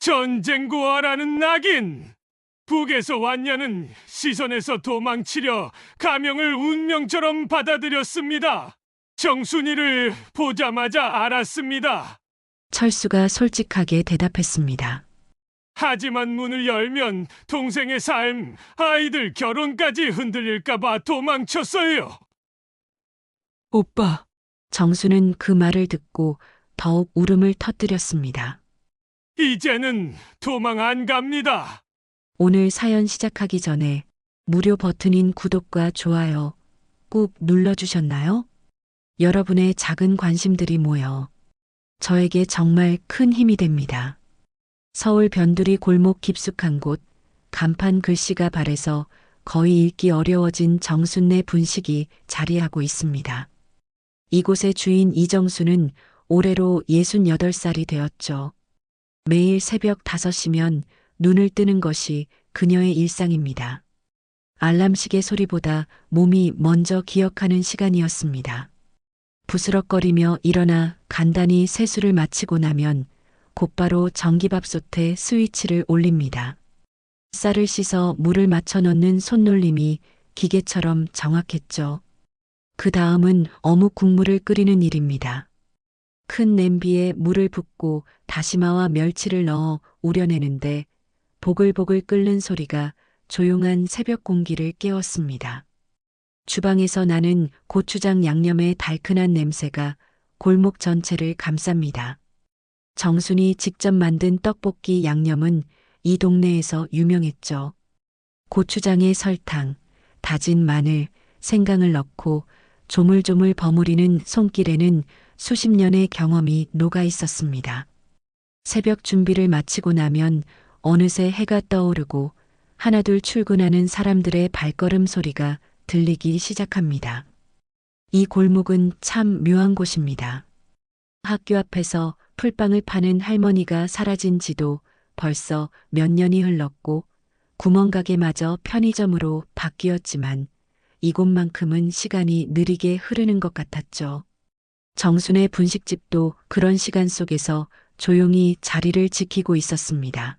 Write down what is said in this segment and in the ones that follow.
전쟁고아라는 낙인! 북에서 왔냐는 시선에서 도망치려 가명을 운명처럼 받아들였습니다. 정순이를 보자마자 알았습니다. 철수가 솔직하게 대답했습니다. 하지만 문을 열면 동생의 삶, 아이들 결혼까지 흔들릴까봐 도망쳤어요. 오빠, 정수는 그 말을 듣고 더욱 울음을 터뜨렸습니다. 이제는 도망 안 갑니다. 오늘 사연 시작하기 전에 무료 버튼인 구독과 좋아요 꾹 눌러주셨나요? 여러분의 작은 관심들이 모여 저에게 정말 큰 힘이 됩니다. 서울 변두리 골목 깊숙한 곳, 간판 글씨가 발해서 거의 읽기 어려워진 정순네 분식이 자리하고 있습니다. 이곳의 주인 이정수는 올해로 68살이 되었죠. 매일 새벽 5시면 눈을 뜨는 것이 그녀의 일상입니다. 알람시계 소리보다 몸이 먼저 기억하는 시간이었습니다. 부스럭거리며 일어나 간단히 세수를 마치고 나면 곧바로 전기밥솥에 스위치를 올립니다. 쌀을 씻어 물을 맞춰 넣는 손놀림이 기계처럼 정확했죠. 그 다음은 어묵 국물을 끓이는 일입니다. 큰 냄비에 물을 붓고 다시마와 멸치를 넣어 우려내는데 보글보글 끓는 소리가 조용한 새벽 공기를 깨웠습니다. 주방에서 나는 고추장 양념의 달큰한 냄새가 골목 전체를 감쌉니다. 정순이 직접 만든 떡볶이 양념은 이 동네에서 유명했죠. 고추장에 설탕, 다진 마늘, 생강을 넣고 조물조물 버무리는 손길에는 수십 년의 경험이 녹아 있었습니다. 새벽 준비를 마치고 나면 어느새 해가 떠오르고 하나둘 출근하는 사람들의 발걸음 소리가 들리기 시작합니다. 이 골목은 참 묘한 곳입니다. 학교 앞에서 풀빵을 파는 할머니가 사라진 지도 벌써 몇 년이 흘렀고 구멍가게마저 편의점으로 바뀌었지만 이곳만큼은 시간이 느리게 흐르는 것 같았죠. 정순의 분식집도 그런 시간 속에서 조용히 자리를 지키고 있었습니다.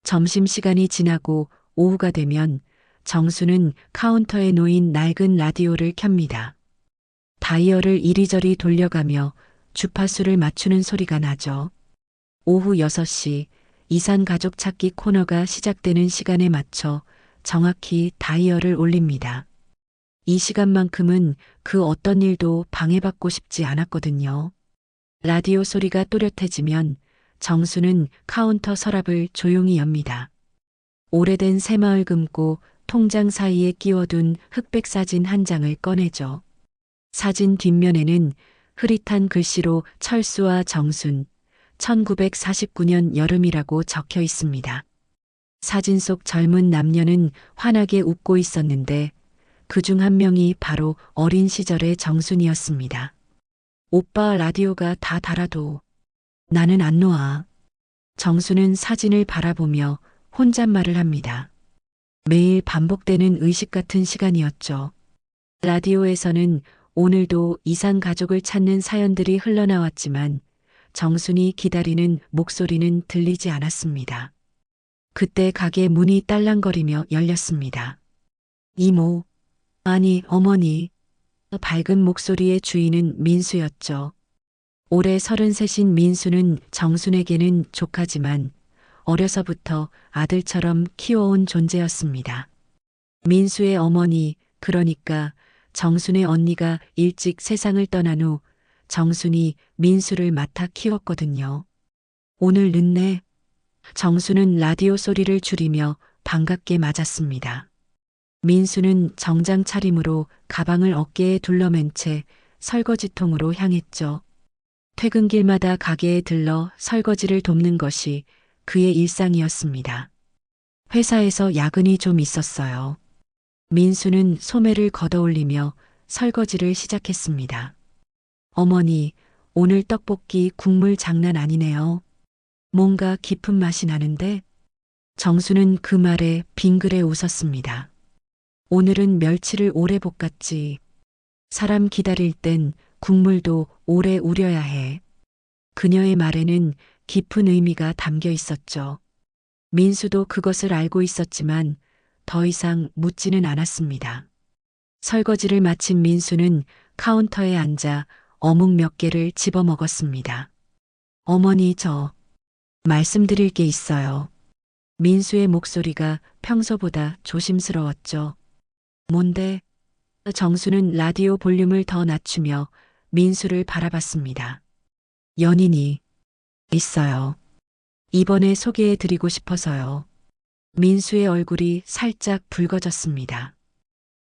점심시간이 지나고 오후가 되면 정수는 카운터에 놓인 낡은 라디오를 켭니다. 다이얼을 이리저리 돌려가며 주파수를 맞추는 소리가 나죠. 오후 6시 이산 가족 찾기 코너가 시작되는 시간에 맞춰 정확히 다이얼을 올립니다. 이 시간만큼은 그 어떤 일도 방해받고 싶지 않았거든요. 라디오 소리가 또렷해지면 정수는 카운터 서랍을 조용히 엽니다. 오래된 새마을 금고 통장 사이에 끼워둔 흑백 사진 한 장을 꺼내죠. 사진 뒷면에는 흐릿한 글씨로 철수와 정순, 1949년 여름이라고 적혀 있습니다. 사진 속 젊은 남녀는 환하게 웃고 있었는데 그중 한 명이 바로 어린 시절의 정순이었습니다. 오빠 라디오가 다 달아도 나는 안 놓아. 정수는 사진을 바라보며 혼잣말을 합니다. 매일 반복되는 의식 같은 시간이었죠. 라디오에서는 오늘도 이산 가족을 찾는 사연들이 흘러나왔지만 정순이 기다리는 목소리는 들리지 않았습니다. 그때 가게 문이 딸랑거리며 열렸습니다. 이모, 아니 어머니. 밝은 목소리의 주인은 민수였죠. 올해 33인 민수는 정순에게는 조카지만 어려서부터 아들처럼 키워온 존재였습니다. 민수의 어머니, 그러니까 정순의 언니가 일찍 세상을 떠난 후 정순이 민수를 맡아 키웠거든요. 오늘 늦네. 정순은 라디오 소리를 줄이며 반갑게 맞았습니다. 민수는 정장 차림으로 가방을 어깨에 둘러맨 채 설거지통으로 향했죠. 퇴근길마다 가게에 들러 설거지를 돕는 것이 그의 일상이었습니다. 회사에서 야근이 좀 있었어요. 민수는 소매를 걷어올리며 설거지를 시작했습니다. 어머니, 오늘 떡볶이 국물 장난 아니네요. 뭔가 깊은 맛이 나는데? 정수는 그 말에 빙그레 웃었습니다. 오늘은 멸치를 오래 볶았지. 사람 기다릴 땐 국물도 오래 우려야 해. 그녀의 말에는 깊은 의미가 담겨 있었죠. 민수도 그것을 알고 있었지만 더 이상 묻지는 않았습니다. 설거지를 마친 민수는 카운터에 앉아 어묵 몇 개를 집어 먹었습니다. 어머니, 저 말씀드릴 게 있어요. 민수의 목소리가 평소보다 조심스러웠죠. 뭔데? 정수는 라디오 볼륨을 더 낮추며 민수를 바라봤습니다. 연인이 있어요. 이번에 소개해 드리고 싶어서요. 민수의 얼굴이 살짝 붉어졌습니다.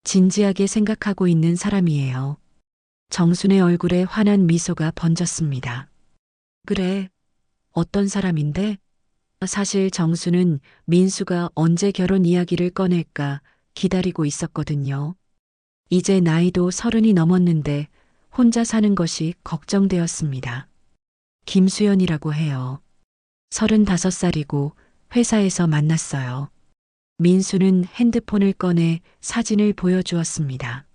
진지하게 생각하고 있는 사람이에요. 정순의 얼굴에 환한 미소가 번졌습니다. 그래, 어떤 사람인데? 사실 정수는 민수가 언제 결혼 이야기를 꺼낼까 기다리고 있었거든요. 이제 나이도 30이 넘었는데 혼자 사는 것이 걱정되었습니다. 김수연이라고 해요. 35살이고 회사에서 만났어요. 민수는 핸드폰을 꺼내 사진을 보여주었습니다.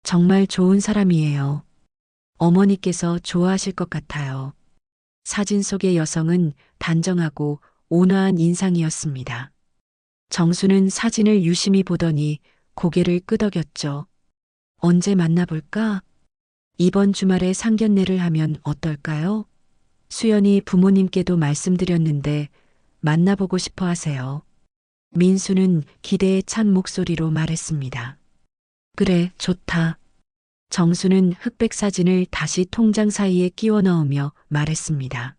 정말 좋은 사람이에요. 어머니께서 좋아하실 것 같아요. 사진 속의 여성은 단정하고 온화한 인상이었습니다. 정수는 사진을 유심히 보더니 고개를 끄덕였죠. 언제 만나볼까? 이번 주말에 상견례를 하면 어떨까요? 수연이 부모님께도 말씀드렸는데 만나보고 싶어 하세요. 민수는 기대에 찬 목소리로 말했습니다. 그래, 좋다. 정수는 흑백 사진을 다시 통장 사이에 끼워 넣으며 말했습니다.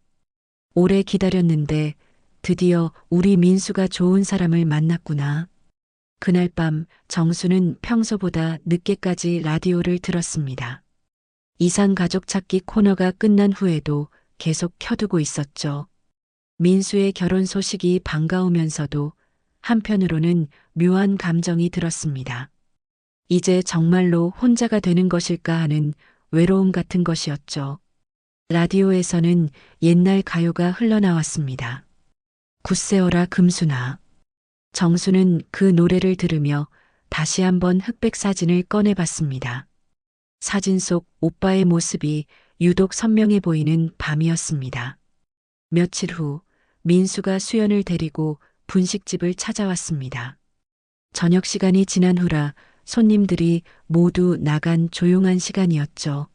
오래 기다렸는데 드디어 우리 민수가 좋은 사람을 만났구나. 그날 밤 정수는 평소보다 늦게까지 라디오를 들었습니다. 이상 가족 찾기 코너가 끝난 후에도 계속 켜두고 있었죠. 민수의 결혼 소식이 반가우면서도 한편으로는 묘한 감정이 들었습니다. 이제 정말로 혼자가 되는 것일까 하는 외로움 같은 것이었죠. 라디오에서는 옛날 가요가 흘러나왔습니다. 굳세어라 금수나. 정수는 그 노래를 들으며 다시 한번 흑백 사진을 꺼내봤습니다. 사진 속 오빠의 모습이 유독 선명해 보이는 밤이었습니다. 며칠 후 민수가 수연을 데리고 분식집을 찾아왔습니다. 저녁 시간이 지난 후라 손님들이 모두 나간 조용한 시간이었죠.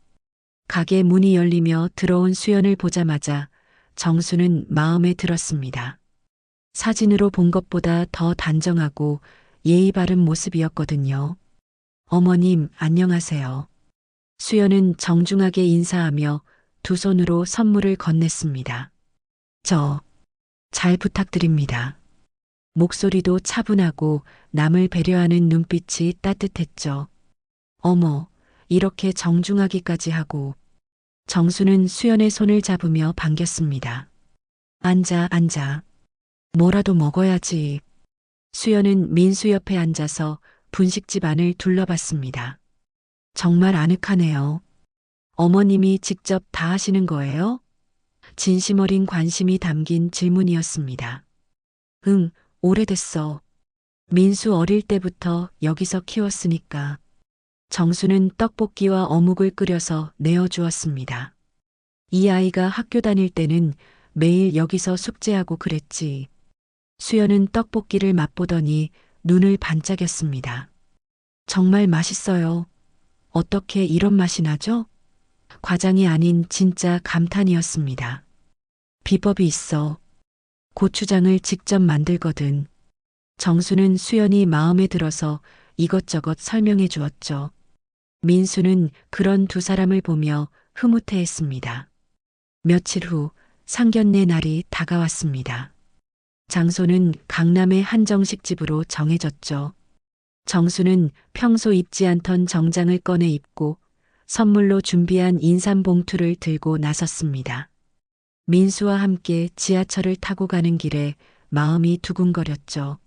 가게 문이 열리며 들어온 수연을 보자마자 정수는 마음에 들었습니다. 사진으로 본 것보다 더 단정하고 예의 바른 모습이었거든요. 어머님, 안녕하세요. 수연은 정중하게 인사하며 두 손으로 선물을 건넸습니다. 잘 부탁드립니다. 목소리도 차분하고 남을 배려하는 눈빛이 따뜻했죠. 어머, 이렇게 정중하기까지 하고. 정수는 수연의 손을 잡으며 반겼습니다. 앉아. 뭐라도 먹어야지. 수연은 민수 옆에 앉아서 분식집 안을 둘러봤습니다. 정말 아늑하네요. 어머님이 직접 다 하시는 거예요? 진심 어린 관심이 담긴 질문이었습니다. 응, 오래됐어. 민수 어릴 때부터 여기서 키웠으니까. 정수는 떡볶이와 어묵을 끓여서 내어주었습니다. 이 아이가 학교 다닐 때는 매일 여기서 숙제하고 그랬지. 수연은 떡볶이를 맛보더니 눈을 반짝였습니다. 정말 맛있어요. 어떻게 이런 맛이 나죠? 과장이 아닌 진짜 감탄이었습니다. 비법이 있어. 고추장을 직접 만들거든. 정수는 수연이 마음에 들어서 이것저것 설명해 주었죠. 민수는 그런 두 사람을 보며 흐뭇해했습니다. 며칠 후 상견례 날이 다가왔습니다. 장소는 강남의 한정식집으로 정해졌죠. 정수는 평소 입지 않던 정장을 꺼내 입고 선물로 준비한 인삼봉투를 들고 나섰습니다. 민수와 함께 지하철을 타고 가는 길에 마음이 두근거렸죠.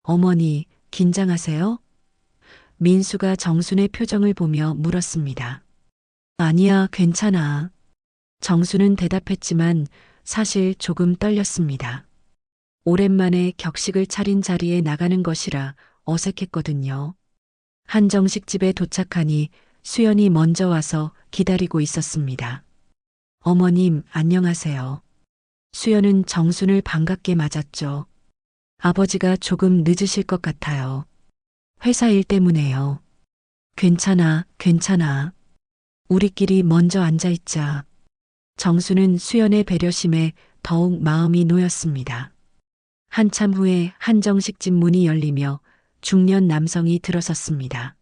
어머니, 긴장하세요? 민수가 정순의 표정을 보며 물었습니다. 아니야, 괜찮아. 정수는 대답했지만 사실 조금 떨렸습니다. 오랜만에 격식을 차린 자리에 나가는 것이라 어색했거든요. 한정식집에 도착하니 수연이 먼저 와서 기다리고 있었습니다. 어머님, 안녕하세요. 수연은 정순을 반갑게 맞았죠. 아버지가 조금 늦으실 것 같아요. 회사 일 때문에요. 괜찮아, 괜찮아. 우리끼리 먼저 앉아있자. 정수는 수연의 배려심에 더욱 마음이 놓였습니다. 한참 후에 한정식집 문이 열리며 중년 남성이 들어섰습니다.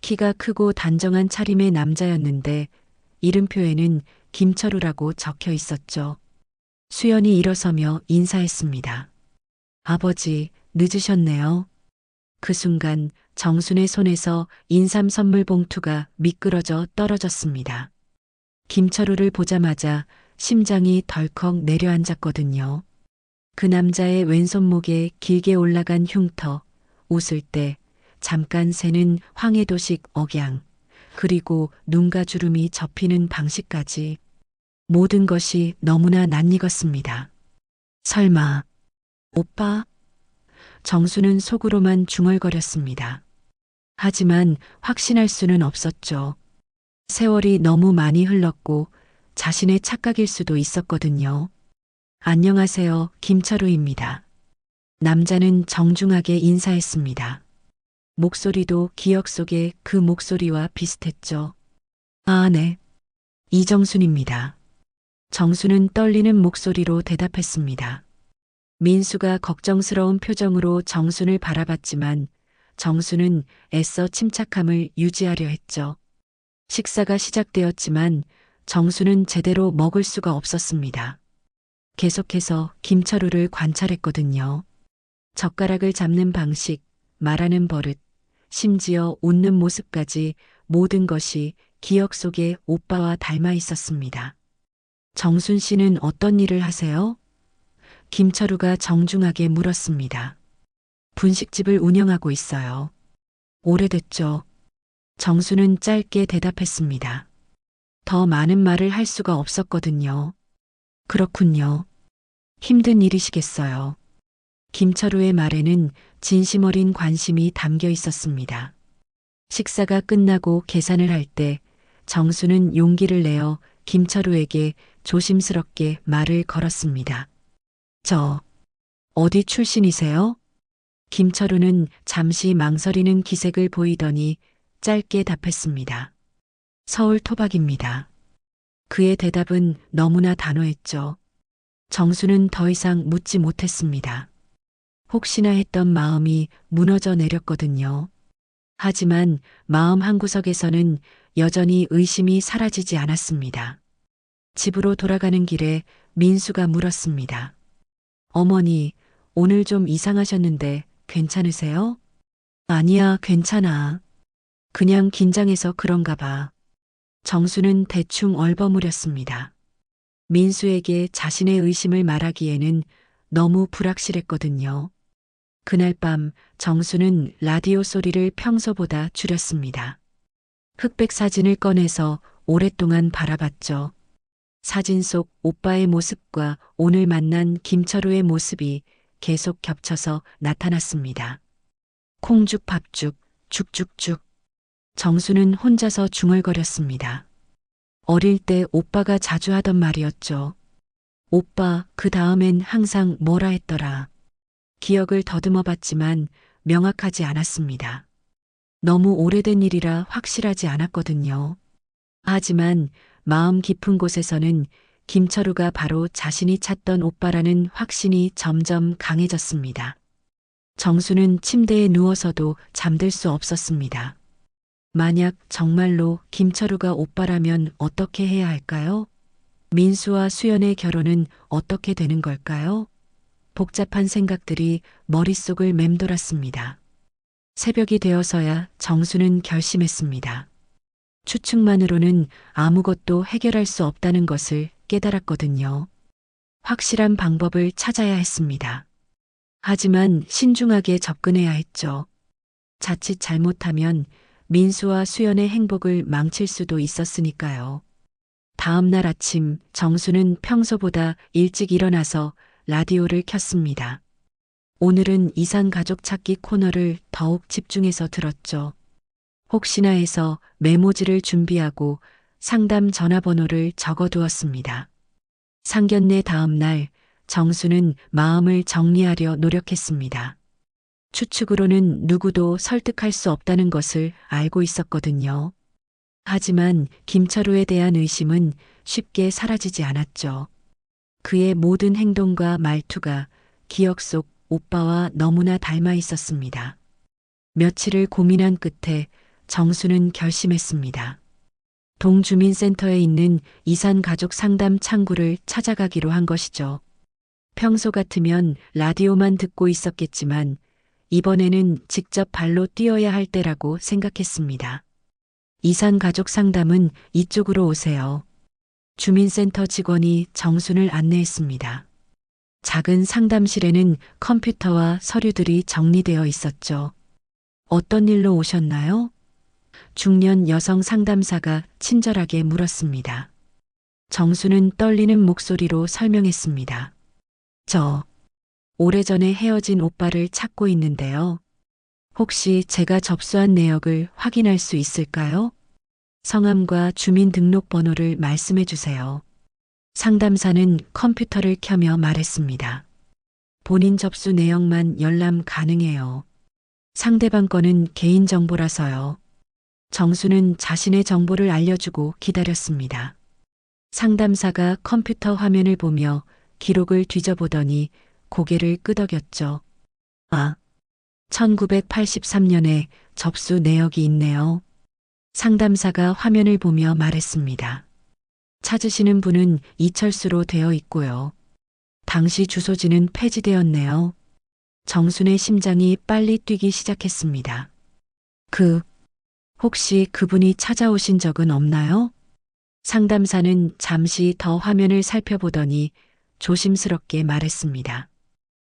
키가 크고 단정한 차림의 남자였는데 이름표에는 김철우라고 적혀 있었죠. 수연이 일어서며 인사했습니다. 아버지, 늦으셨네요. 그 순간 정순의 손에서 인삼 선물 봉투가 미끄러져 떨어졌습니다. 김철우를 보자마자 심장이 덜컥 내려앉았거든요. 그 남자의 왼손목에 길게 올라간 흉터, 웃을 때 잠깐 새는 황해도식 억양, 그리고 눈과 주름이 접히는 방식까지 모든 것이 너무나 낯익었습니다. 설마, 오빠? 정수는 속으로만 중얼거렸습니다. 하지만 확신할 수는 없었죠. 세월이 너무 많이 흘렀고 자신의 착각일 수도 있었거든요. 안녕하세요, 김철우입니다. 남자는 정중하게 인사했습니다. 목소리도 기억 속의 그 목소리와 비슷했죠. 아, 네. 이정순입니다. 정수는 떨리는 목소리로 대답했습니다. 민수가 걱정스러운 표정으로 정순을 바라봤지만 정수는 애써 침착함을 유지하려 했죠. 식사가 시작되었지만 정수는 제대로 먹을 수가 없었습니다. 계속해서 김철우를 관찰했거든요. 젓가락을 잡는 방식, 말하는 버릇, 심지어 웃는 모습까지 모든 것이 기억 속의 오빠와 닮아 있었습니다. 정순 씨는 어떤 일을 하세요? 김철우가 정중하게 물었습니다. 분식집을 운영하고 있어요. 오래됐죠. 정수는 짧게 대답했습니다. 더 많은 말을 할 수가 없었거든요. 그렇군요. 힘든 일이시겠어요. 김철우의 말에는 진심 어린 관심이 담겨 있었습니다. 식사가 끝나고 계산을 할 때 정수는 용기를 내어 김철우에게 조심스럽게 말을 걸었습니다. 저, 어디 출신이세요? 김철우는 잠시 망설이는 기색을 보이더니 짧게 답했습니다. 서울 토박입니다. 그의 대답은 너무나 단호했죠. 정수는 더 이상 묻지 못했습니다. 혹시나 했던 마음이 무너져 내렸거든요. 하지만 마음 한구석에서는 여전히 의심이 사라지지 않았습니다. 집으로 돌아가는 길에 민수가 물었습니다. 어머니, 오늘 좀 이상하셨는데 괜찮으세요? 아니야, 괜찮아. 그냥 긴장해서 그런가 봐. 정수는 대충 얼버무렸습니다. 민수에게 자신의 의심을 말하기에는 너무 불확실했거든요. 그날 밤 정수는 라디오 소리를 평소보다 줄였습니다. 흑백 사진을 꺼내서 오랫동안 바라봤죠. 사진 속 오빠의 모습과 오늘 만난 김철우의 모습이 계속 겹쳐서 나타났습니다. 콩죽 밥죽, 죽죽죽. 정수는 혼자서 중얼거렸습니다. 어릴 때 오빠가 자주 하던 말이었죠. 오빠, 그 다음엔 항상 뭐라 했더라. 기억을 더듬어 봤지만 명확하지 않았습니다. 너무 오래된 일이라 확실하지 않았거든요. 하지만 마음 깊은 곳에서는 김철우가 바로 자신이 찾던 오빠라는 확신이 점점 강해졌습니다. 정수는 침대에 누워서도 잠들 수 없었습니다. 만약 정말로 김철우가 오빠라면 어떻게 해야 할까요? 민수와 수연의 결혼은 어떻게 되는 걸까요? 복잡한 생각들이 머릿속을 맴돌았습니다. 새벽이 되어서야 정수는 결심했습니다. 추측만으로는 아무것도 해결할 수 없다는 것을 깨달았거든요. 확실한 방법을 찾아야 했습니다. 하지만 신중하게 접근해야 했죠. 자칫 잘못하면 민수와 수연의 행복을 망칠 수도 있었으니까요. 다음 날 아침 정수는 평소보다 일찍 일어나서 라디오를 켰습니다. 오늘은 이산 가족 찾기 코너를 더욱 집중해서 들었죠. 혹시나 해서 메모지를 준비하고 상담 전화번호를 적어두었습니다. 상견례 다음 날 정수는 마음을 정리하려 노력했습니다. 추측으로는 누구도 설득할 수 없다는 것을 알고 있었거든요. 하지만 김철우에 대한 의심은 쉽게 사라지지 않았죠. 그의 모든 행동과 말투가 기억 속 오빠와 너무나 닮아 있었습니다. 며칠을 고민한 끝에 정수는 결심했습니다. 동주민센터에 있는 이산 가족 상담 창구를 찾아가기로 한 것이죠. 평소 같으면 라디오만 듣고 있었겠지만 이번에는 직접 발로 뛰어야 할 때라고 생각했습니다. 이산 가족 상담은 이쪽으로 오세요. 주민센터 직원이 정순을 안내했습니다. 작은 상담실에는 컴퓨터와 서류들이 정리되어 있었죠. 어떤 일로 오셨나요? 중년 여성 상담사가 친절하게 물었습니다. 정수는 떨리는 목소리로 설명했습니다. 저, 오래전에 헤어진 오빠를 찾고 있는데요. 혹시 제가 접수한 내역을 확인할 수 있을까요? 성함과 주민등록번호를 말씀해 주세요. 상담사는 컴퓨터를 켜며 말했습니다. 본인 접수 내역만 열람 가능해요. 상대방 거는 개인정보라서요. 정수는 자신의 정보를 알려주고 기다렸습니다. 상담사가 컴퓨터 화면을 보며 기록을 뒤져보더니 고개를 끄덕였죠. 아, 1983년에 접수 내역이 있네요. 상담사가 화면을 보며 말했습니다. 찾으시는 분은 이철수로 되어 있고요. 당시 주소지는 폐지되었네요. 정순의 심장이 빨리 뛰기 시작했습니다. 혹시 그분이 찾아오신 적은 없나요? 상담사는 잠시 더 화면을 살펴보더니 조심스럽게 말했습니다.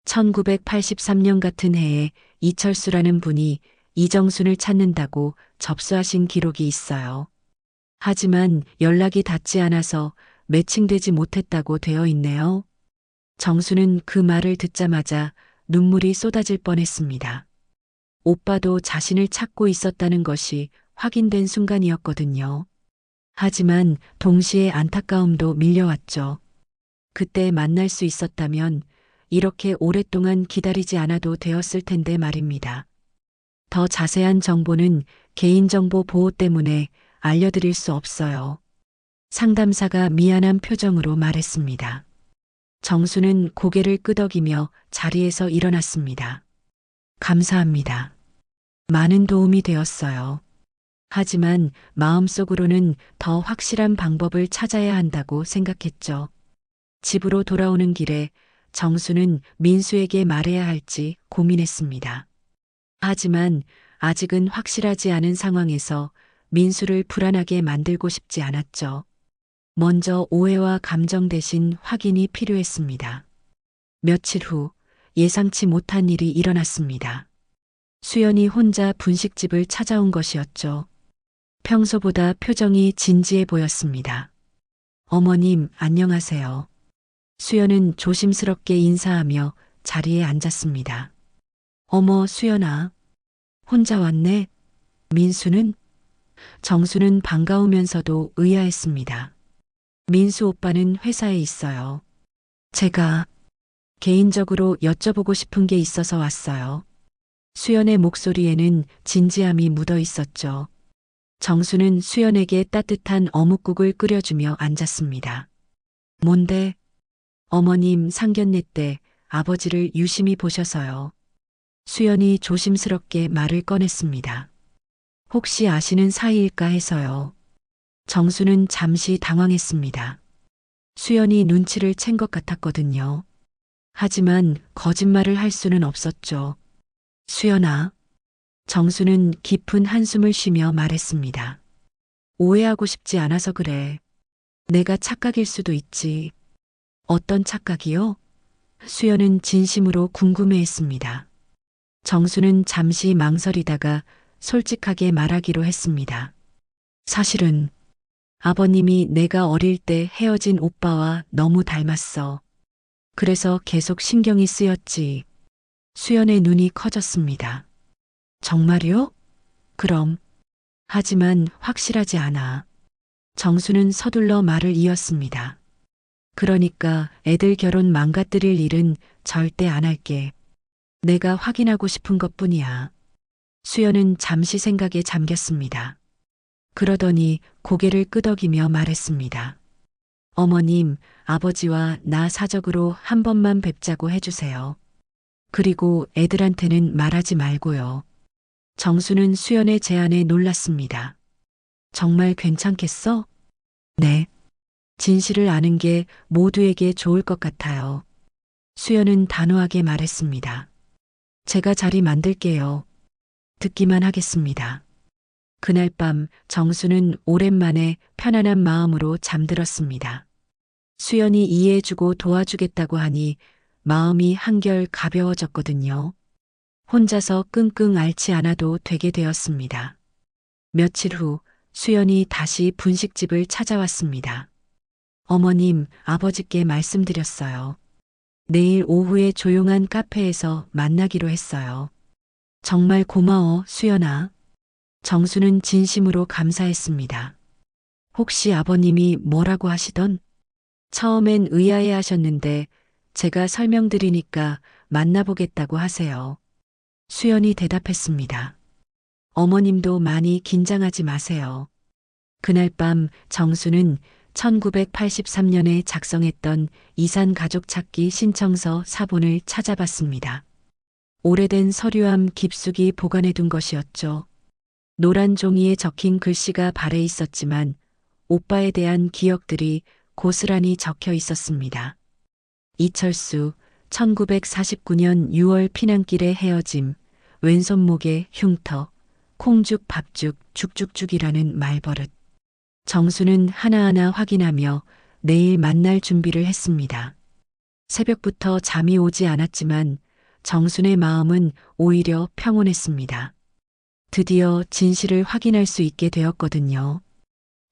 1983년 같은 해에 이철수라는 분이 이정순을 찾는다고 접수하신 기록이 있어요. 하지만 연락이 닿지 않아서 매칭되지 못했다고 되어 있네요. 정수는 그 말을 듣자마자 눈물이 쏟아질 뻔했습니다. 오빠도 자신을 찾고 있었다는 것이 확인된 순간이었거든요. 하지만 동시에 안타까움도 밀려왔죠. 그때 만날 수 있었다면 이렇게 오랫동안 기다리지 않아도 되었을 텐데 말입니다. 더 자세한 정보는 개인정보 보호 때문에 알려드릴 수 없어요. 상담사가 미안한 표정으로 말했습니다. 정수는 고개를 끄덕이며 자리에서 일어났습니다. 감사합니다. 많은 도움이 되었어요. 하지만 마음속으로는 더 확실한 방법을 찾아야 한다고 생각했죠. 집으로 돌아오는 길에 정수는 민수에게 말해야 할지 고민했습니다. 하지만 아직은 확실하지 않은 상황에서 민수를 불안하게 만들고 싶지 않았죠. 먼저 오해와 감정 대신 확인이 필요했습니다. 며칠 후 예상치 못한 일이 일어났습니다. 수연이 혼자 분식집을 찾아온 것이었죠. 평소보다 표정이 진지해 보였습니다. 어머님, 안녕하세요. 수연은 조심스럽게 인사하며 자리에 앉았습니다. 어머, 수연아. 혼자 왔네? 민수는? 정수는 반가우면서도 의아했습니다. 민수 오빠는 회사에 있어요. 제가 개인적으로 여쭤보고 싶은 게 있어서 왔어요. 수연의 목소리에는 진지함이 묻어 있었죠. 정수는 수연에게 따뜻한 어묵국을 끓여주며 앉았습니다. 뭔데? 어머님 상견례 때 아버지를 유심히 보셔서요. 수연이 조심스럽게 말을 꺼냈습니다. 혹시 아시는 사이일까 해서요. 정수는 잠시 당황했습니다. 수연이 눈치를 챈 것 같았거든요. 하지만 거짓말을 할 수는 없었죠. 수연아. 정수는 깊은 한숨을 쉬며 말했습니다. 오해하고 싶지 않아서 그래. 내가 착각일 수도 있지. 어떤 착각이요? 수연은 진심으로 궁금해했습니다. 정수는 잠시 망설이다가 솔직하게 말하기로 했습니다. 사실은 아버님이 내가 어릴 때 헤어진 오빠와 너무 닮았어. 그래서 계속 신경이 쓰였지. 수연의 눈이 커졌습니다. 정말요? 그럼. 하지만 확실하지 않아. 정수는 서둘러 말을 이었습니다. 그러니까 애들 결혼 망가뜨릴 일은 절대 안 할게. 내가 확인하고 싶은 것뿐이야. 수연은 잠시 생각에 잠겼습니다. 그러더니 고개를 끄덕이며 말했습니다. 어머님, 아버지와 나 사적으로 한 번만 뵙자고 해주세요. 그리고 애들한테는 말하지 말고요. 정수는 수연의 제안에 놀랐습니다. 정말 괜찮겠어? 네. 진실을 아는 게 모두에게 좋을 것 같아요. 수연은 단호하게 말했습니다. 제가 자리 만들게요. 듣기만 하겠습니다. 그날 밤 정수는 오랜만에 편안한 마음으로 잠들었습니다. 수연이 이해해주고 도와주겠다고 하니 마음이 한결 가벼워졌거든요. 혼자서 끙끙 앓지 않아도 되게 되었습니다. 며칠 후 수연이 다시 분식집을 찾아왔습니다. 어머님, 아버지께 말씀드렸어요. 내일 오후에 조용한 카페에서 만나기로 했어요. 정말 고마워, 수연아. 정수는 진심으로 감사했습니다. 혹시 아버님이 뭐라고 하시던? 처음엔 의아해 하셨는데 제가 설명드리니까 만나보겠다고 하세요. 수연이 대답했습니다. 어머님도 많이 긴장하지 마세요. 그날 밤 정수는 1983년에 작성했던 이산 가족 찾기 신청서 사본을 찾아봤습니다. 오래된 서류함 깊숙이 보관해둔 것이었죠. 노란 종이에 적힌 글씨가 발해 있었지만 오빠에 대한 기억들이 고스란히 적혀 있었습니다. 이철수, 1949년 6월 피난길에 헤어짐, 왼손목에 흉터, 콩죽 밥죽 죽죽죽이라는 말버릇. 정수는 하나하나 확인하며 내일 만날 준비를 했습니다. 새벽부터 잠이 오지 않았지만 정순의 마음은 오히려 평온했습니다. 드디어 진실을 확인할 수 있게 되었거든요.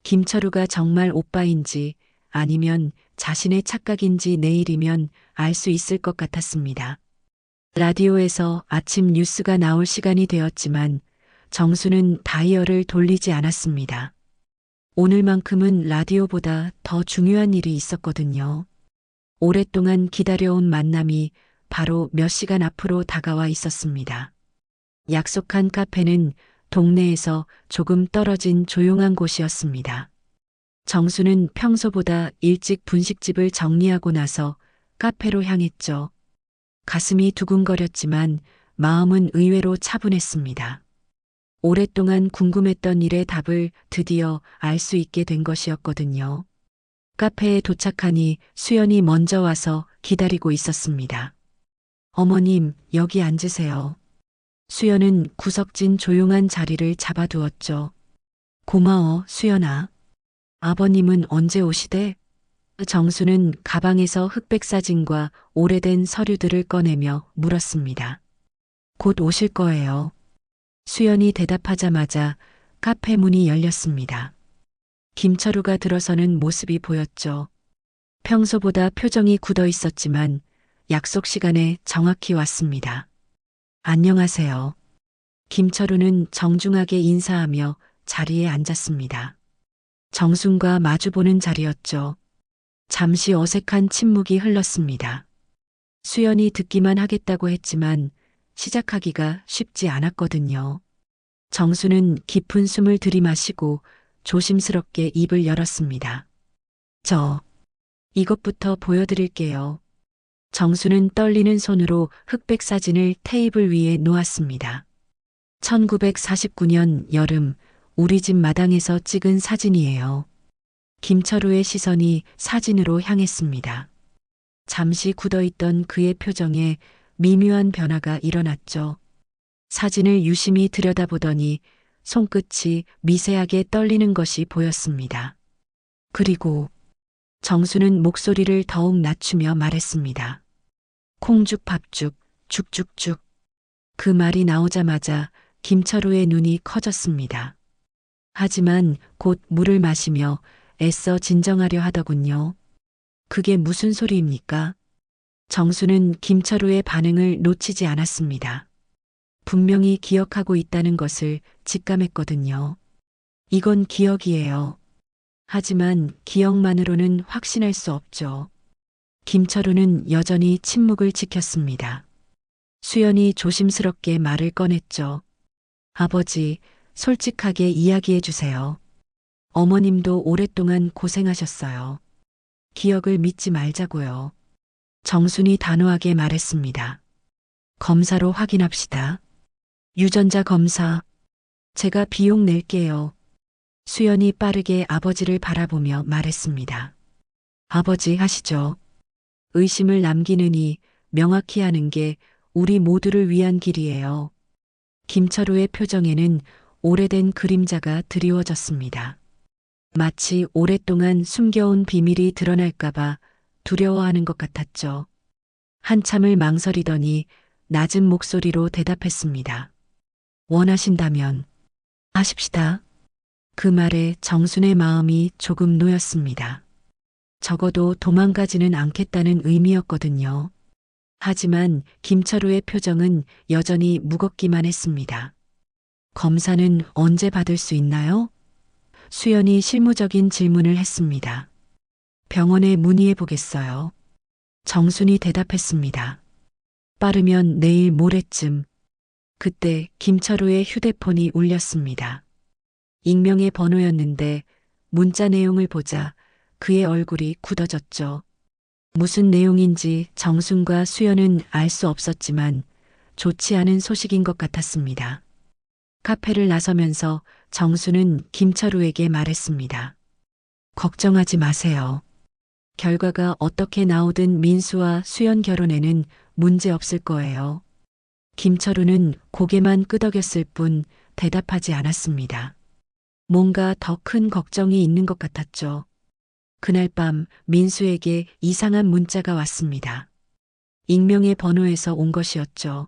김철우가 정말 오빠인지 아니면 자신의 착각인지 내일이면 알 수 있을 것 같았습니다. 라디오에서 아침 뉴스가 나올 시간이 되었지만 정수는 다이얼을 돌리지 않았습니다. 오늘만큼은 라디오보다 더 중요한 일이 있었거든요. 오랫동안 기다려온 만남이 바로 몇 시간 앞으로 다가와 있었습니다. 약속한 카페는 동네에서 조금 떨어진 조용한 곳이었습니다. 정수는 평소보다 일찍 분식집을 정리하고 나서 카페로 향했죠. 가슴이 두근거렸지만 마음은 의외로 차분했습니다. 오랫동안 궁금했던 일의 답을 드디어 알 수 있게 된 것이었거든요. 카페에 도착하니 수연이 먼저 와서 기다리고 있었습니다. 어머님, 여기 앉으세요. 수연은 구석진 조용한 자리를 잡아두었죠. 고마워, 수연아. 아버님은 언제 오시대? 정수는 가방에서 흑백 사진과 오래된 서류들을 꺼내며 물었습니다. 곧 오실 거예요. 수연이 대답하자마자 카페 문이 열렸습니다. 김철우가 들어서는 모습이 보였죠. 평소보다 표정이 굳어 있었지만 약속 시간에 정확히 왔습니다. 안녕하세요. 김철우는 정중하게 인사하며 자리에 앉았습니다. 정순과 마주보는 자리였죠. 잠시 어색한 침묵이 흘렀습니다. 수연이 듣기만 하겠다고 했지만 시작하기가 쉽지 않았거든요. 정수는 깊은 숨을 들이마시고 조심스럽게 입을 열었습니다. 이것부터 보여드릴게요. 정수는 떨리는 손으로 흑백 사진을 테이블 위에 놓았습니다. 1949년 여름 우리 집 마당에서 찍은 사진이에요. 김철우의 시선이 사진으로 향했습니다. 잠시 굳어있던 그의 표정에 미묘한 변화가 일어났죠. 사진을 유심히 들여다보더니 손끝이 미세하게 떨리는 것이 보였습니다. 그리고 정수는 목소리를 더욱 낮추며 말했습니다. 콩죽 밥죽, 죽죽죽. 그 말이 나오자마자 김철우의 눈이 커졌습니다. 하지만 곧 물을 마시며 애써 진정하려 하더군요. 그게 무슨 소리입니까? 정수는 김철우의 반응을 놓치지 않았습니다. 분명히 기억하고 있다는 것을 직감했거든요. 이건 기억이에요. 하지만 기억만으로는 확신할 수 없죠. 김철우는 여전히 침묵을 지켰습니다. 수연이 조심스럽게 말을 꺼냈죠. 아버지, 솔직하게 이야기해 주세요. 어머님도 오랫동안 고생하셨어요. 기억을 믿지 말자고요. 정순이 단호하게 말했습니다. 검사로 확인합시다. 유전자 검사. 제가 비용 낼게요. 수연이 빠르게 아버지를 바라보며 말했습니다. 아버지 하시죠. 의심을 남기느니 명확히 하는 게 우리 모두를 위한 길이에요. 김철우의 표정에는 오래된 그림자가 드리워졌습니다. 마치 오랫동안 숨겨온 비밀이 드러날까봐 두려워하는 것 같았죠. 한참을 망설이더니 낮은 목소리로 대답했습니다. 원하신다면 하십시다. 그 말에 정순의 마음이 조금 놓였습니다. 적어도 도망가지는 않겠다는 의미였거든요. 하지만 김철우의 표정은 여전히 무겁기만 했습니다. 검사는 언제 받을 수 있나요? 수연이 실무적인 질문을 했습니다. 병원에 문의해 보겠어요. 정순이 대답했습니다. 빠르면 내일 모레쯤. 그때 김철우의 휴대폰이 울렸습니다. 익명의 번호였는데 문자 내용을 보자 그의 얼굴이 굳어졌죠. 무슨 내용인지 정순과 수연은 알 수 없었지만 좋지 않은 소식인 것 같았습니다. 카페를 나서면서 정순은 김철우에게 말했습니다. 걱정하지 마세요. 결과가 어떻게 나오든 민수와 수연 결혼에는 문제 없을 거예요. 김철우는 고개만 끄덕였을 뿐 대답하지 않았습니다. 뭔가 더 큰 걱정이 있는 것 같았죠. 그날 밤 민수에게 이상한 문자가 왔습니다. 익명의 번호에서 온 것이었죠.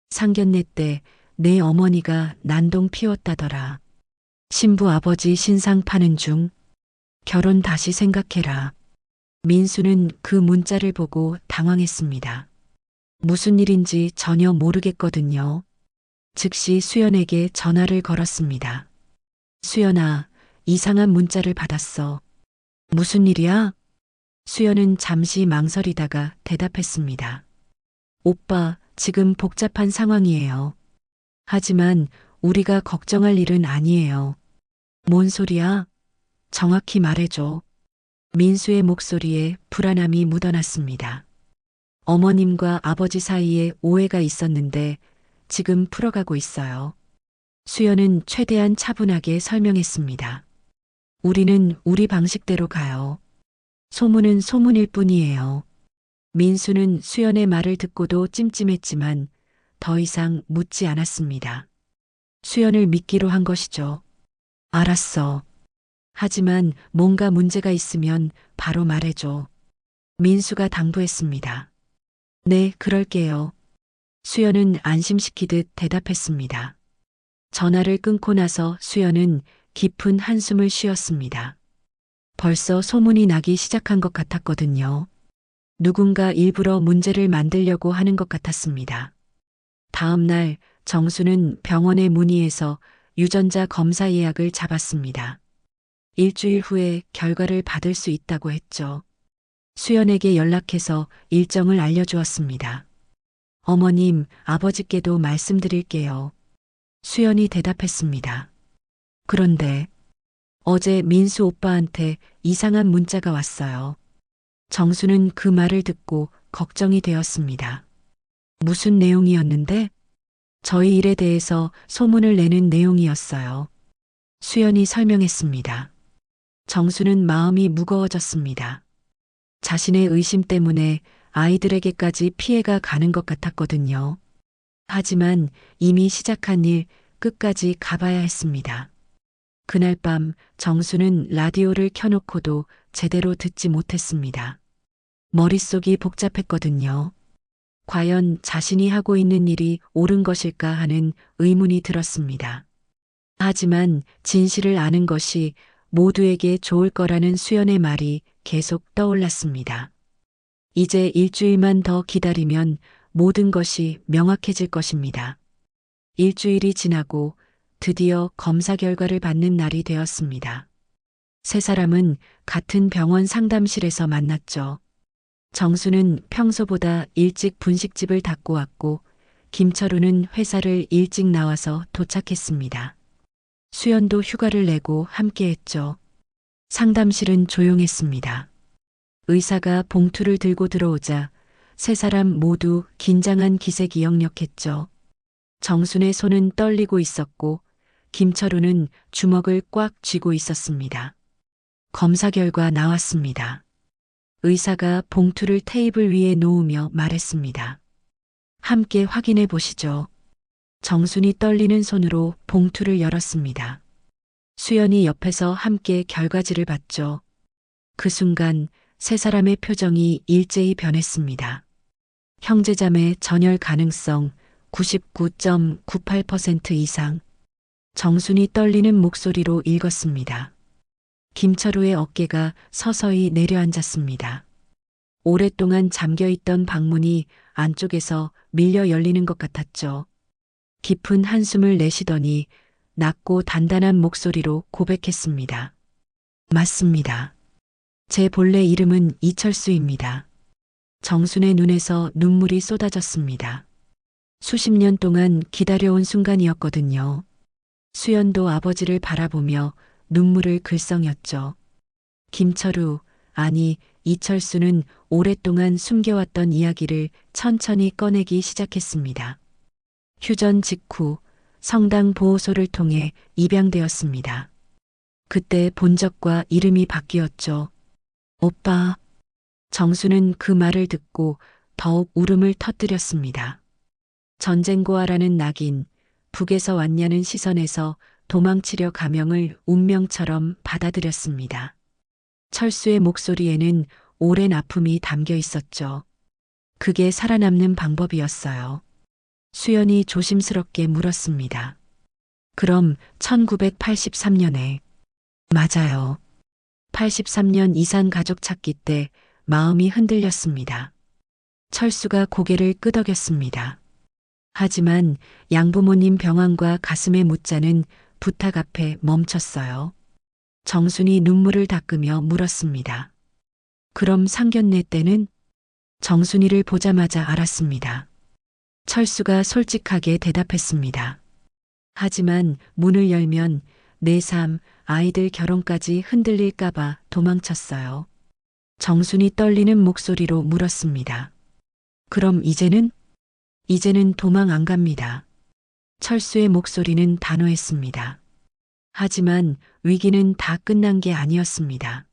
상견례 때 내 어머니가 난동 피웠다더라. 신부 아버지 신상 파는 중. 결혼 다시 생각해라. 민수는 그 문자를 보고 당황했습니다. 무슨 일인지 전혀 모르겠거든요. 즉시 수연에게 전화를 걸었습니다. 수연아, 이상한 문자를 받았어. 무슨 일이야? 수연은 잠시 망설이다가 대답했습니다. 오빠, 지금 복잡한 상황이에요. 하지만 우리가 걱정할 일은 아니에요. 뭔 소리야? 정확히 말해줘. 민수의 목소리에 불안함이 묻어났습니다. 어머님과 아버지 사이에 오해가 있었는데 지금 풀어가고 있어요. 수연은 최대한 차분하게 설명했습니다. 우리는 우리 방식대로 가요. 소문은 소문일 뿐이에요. 민수는 수연의 말을 듣고도 찜찜했지만 더 이상 묻지 않았습니다. 수연을 믿기로 한 것이죠. 알았어. 하지만 뭔가 문제가 있으면 바로 말해줘. 민수가 당부했습니다. 네, 그럴게요. 수연은 안심시키듯 대답했습니다. 전화를 끊고 나서 수연은 깊은 한숨을 쉬었습니다. 벌써 소문이 나기 시작한 것 같았거든요. 누군가 일부러 문제를 만들려고 하는 것 같았습니다. 다음 날 정수는 병원에 문의해서 유전자 검사 예약을 잡았습니다. 일주일 후에 결과를 받을 수 있다고 했죠. 수연에게 연락해서 일정을 알려주었습니다. 어머님, 아버지께도 말씀드릴게요. 수연이 대답했습니다. 그런데 어제 민수 오빠한테 이상한 문자가 왔어요. 정수는 그 말을 듣고 걱정이 되었습니다. 무슨 내용이었는데? 저희 일에 대해서 소문을 내는 내용이었어요. 수연이 설명했습니다. 정수는 마음이 무거워졌습니다. 자신의 의심 때문에 아이들에게까지 피해가 가는 것 같았거든요. 하지만 이미 시작한 일 끝까지 가봐야 했습니다. 그날 밤 정수는 라디오를 켜놓고도 제대로 듣지 못했습니다. 머릿속이 복잡했거든요. 과연 자신이 하고 있는 일이 옳은 것일까 하는 의문이 들었습니다. 하지만 진실을 아는 것이 모두에게 좋을 거라는 수연의 말이 계속 떠올랐습니다. 이제 일주일만 더 기다리면 모든 것이 명확해질 것입니다. 일주일이 지나고 드디어 검사 결과를 받는 날이 되었습니다. 세 사람은 같은 병원 상담실에서 만났죠. 정수는 평소보다 일찍 분식집을 닫고 왔고 김철우는 회사를 일찍 나와서 도착했습니다. 수연도 휴가를 내고 함께했죠. 상담실은 조용했습니다. 의사가 봉투를 들고 들어오자 세 사람 모두 긴장한 기색이 역력했죠. 정순의 손은 떨리고 있었고 김철우는 주먹을 꽉 쥐고 있었습니다. 검사 결과 나왔습니다. 의사가 봉투를 테이블 위에 놓으며 말했습니다. 함께 확인해 보시죠. 정순이 떨리는 손으로 봉투를 열었습니다. 수연이 옆에서 함께 결과지를 봤죠. 그 순간 세 사람의 표정이 일제히 변했습니다. 형제자매 전열 가능성 99.98% 이상. 정순이 떨리는 목소리로 읽었습니다. 김철우의 어깨가 서서히 내려앉았습니다. 오랫동안 잠겨있던 방문이 안쪽에서 밀려 열리는 것 같았죠. 깊은 한숨을 내쉬더니 낮고 단단한 목소리로 고백했습니다. 맞습니다. 제 본래 이름은 이철수입니다. 정순의 눈에서 눈물이 쏟아졌습니다. 수십 년 동안 기다려온 순간이었거든요. 수연도 아버지를 바라보며 눈물을 글썽였죠. 김철우, 아니 이철수는 오랫동안 숨겨왔던 이야기를 천천히 꺼내기 시작했습니다. 휴전 직후 성당 보호소를 통해 입양되었습니다. 그때 본 적과 이름이 바뀌었죠. 오빠. 정수는 그 말을 듣고 더욱 울음을 터뜨렸습니다. 전쟁고아라는 낙인, 북에서 왔냐는 시선에서 도망치려 가명을 운명처럼 받아들였습니다. 철수의 목소리에는 오랜 아픔이 담겨 있었죠. 그게 살아남는 방법이었어요. 수연이 조심스럽게 물었습니다. 그럼 1983년에. 맞아요. 83년 이산 가족 찾기 때 마음이 흔들렸습니다. 철수가 고개를 끄덕였습니다. 하지만 양부모님 병환과 가슴의 묻자는 부탁 앞에 멈췄어요. 정순이 눈물을 닦으며 물었습니다. 그럼 상견례 때는? 정순이를 보자마자 알았습니다. 철수가 솔직하게 대답했습니다. 하지만 문을 열면 내 삶, 아이들 결혼까지 흔들릴까봐 도망쳤어요. 정순이 떨리는 목소리로 물었습니다. 그럼 이제는? 이제는 도망 안 갑니다. 철수의 목소리는 단호했습니다. 하지만 위기는 다 끝난 게 아니었습니다.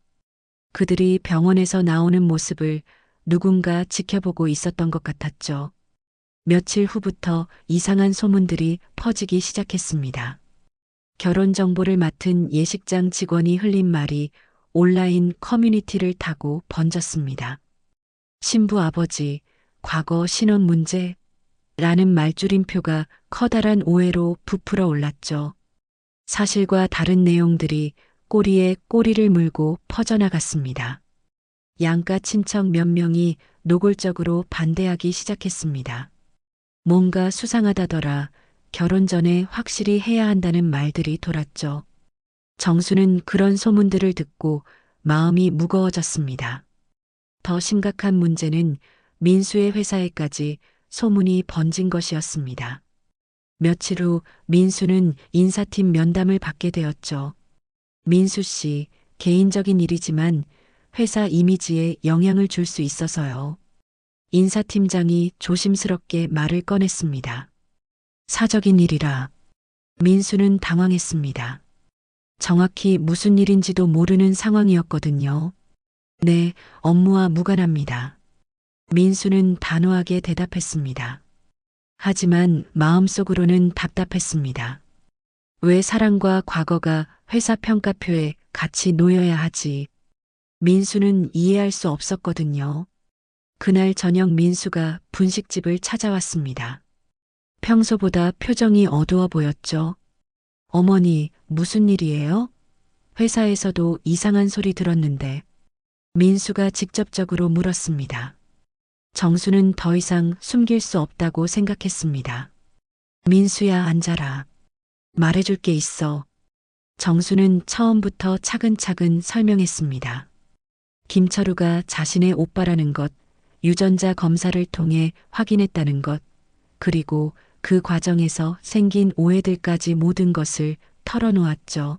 그들이 병원에서 나오는 모습을 누군가 지켜보고 있었던 것 같았죠. 며칠 후부터 이상한 소문들이 퍼지기 시작했습니다. 결혼 정보를 맡은 예식장 직원이 흘린 말이 온라인 커뮤니티를 타고 번졌습니다. 신부 아버지, 과거 신혼 문제? 라는 말줄임표가 커다란 오해로 부풀어 올랐죠. 사실과 다른 내용들이 꼬리에 꼬리를 물고 퍼져나갔습니다. 양가 친척 몇 명이 노골적으로 반대하기 시작했습니다. 뭔가 수상하다더라. 결혼 전에 확실히 해야 한다는 말들이 돌았죠. 정수는 그런 소문들을 듣고 마음이 무거워졌습니다. 더 심각한 문제는 민수의 회사에까지 소문이 번진 것이었습니다. 며칠 후 민수는 인사팀 면담을 받게 되었죠. 민수 씨, 개인적인 일이지만 회사 이미지에 영향을 줄 수 있어서요. 인사팀장이 조심스럽게 말을 꺼냈습니다. 사적인 일이라. 민수는 당황했습니다. 정확히 무슨 일인지도 모르는 상황이었거든요. 네, 업무와 무관합니다. 민수는 단호하게 대답했습니다. 하지만 마음속으로는 답답했습니다. 왜 사랑과 과거가 회사 평가표에 같이 놓여야 하지? 민수는 이해할 수 없었거든요. 그날 저녁 민수가 분식집을 찾아왔습니다. 평소보다 표정이 어두워 보였죠. 어머니, 무슨 일이에요? 회사에서도 이상한 소리 들었는데. 민수가 직접적으로 물었습니다. 정수는 더 이상 숨길 수 없다고 생각했습니다. 민수야, 앉아라. 말해줄 게 있어. 정수는 처음부터 차근차근 설명했습니다. 김철우가 자신의 오빠라는 것, 유전자 검사를 통해 확인했다는 것, 그리고 그 과정에서 생긴 오해들까지 모든 것을 털어놓았죠.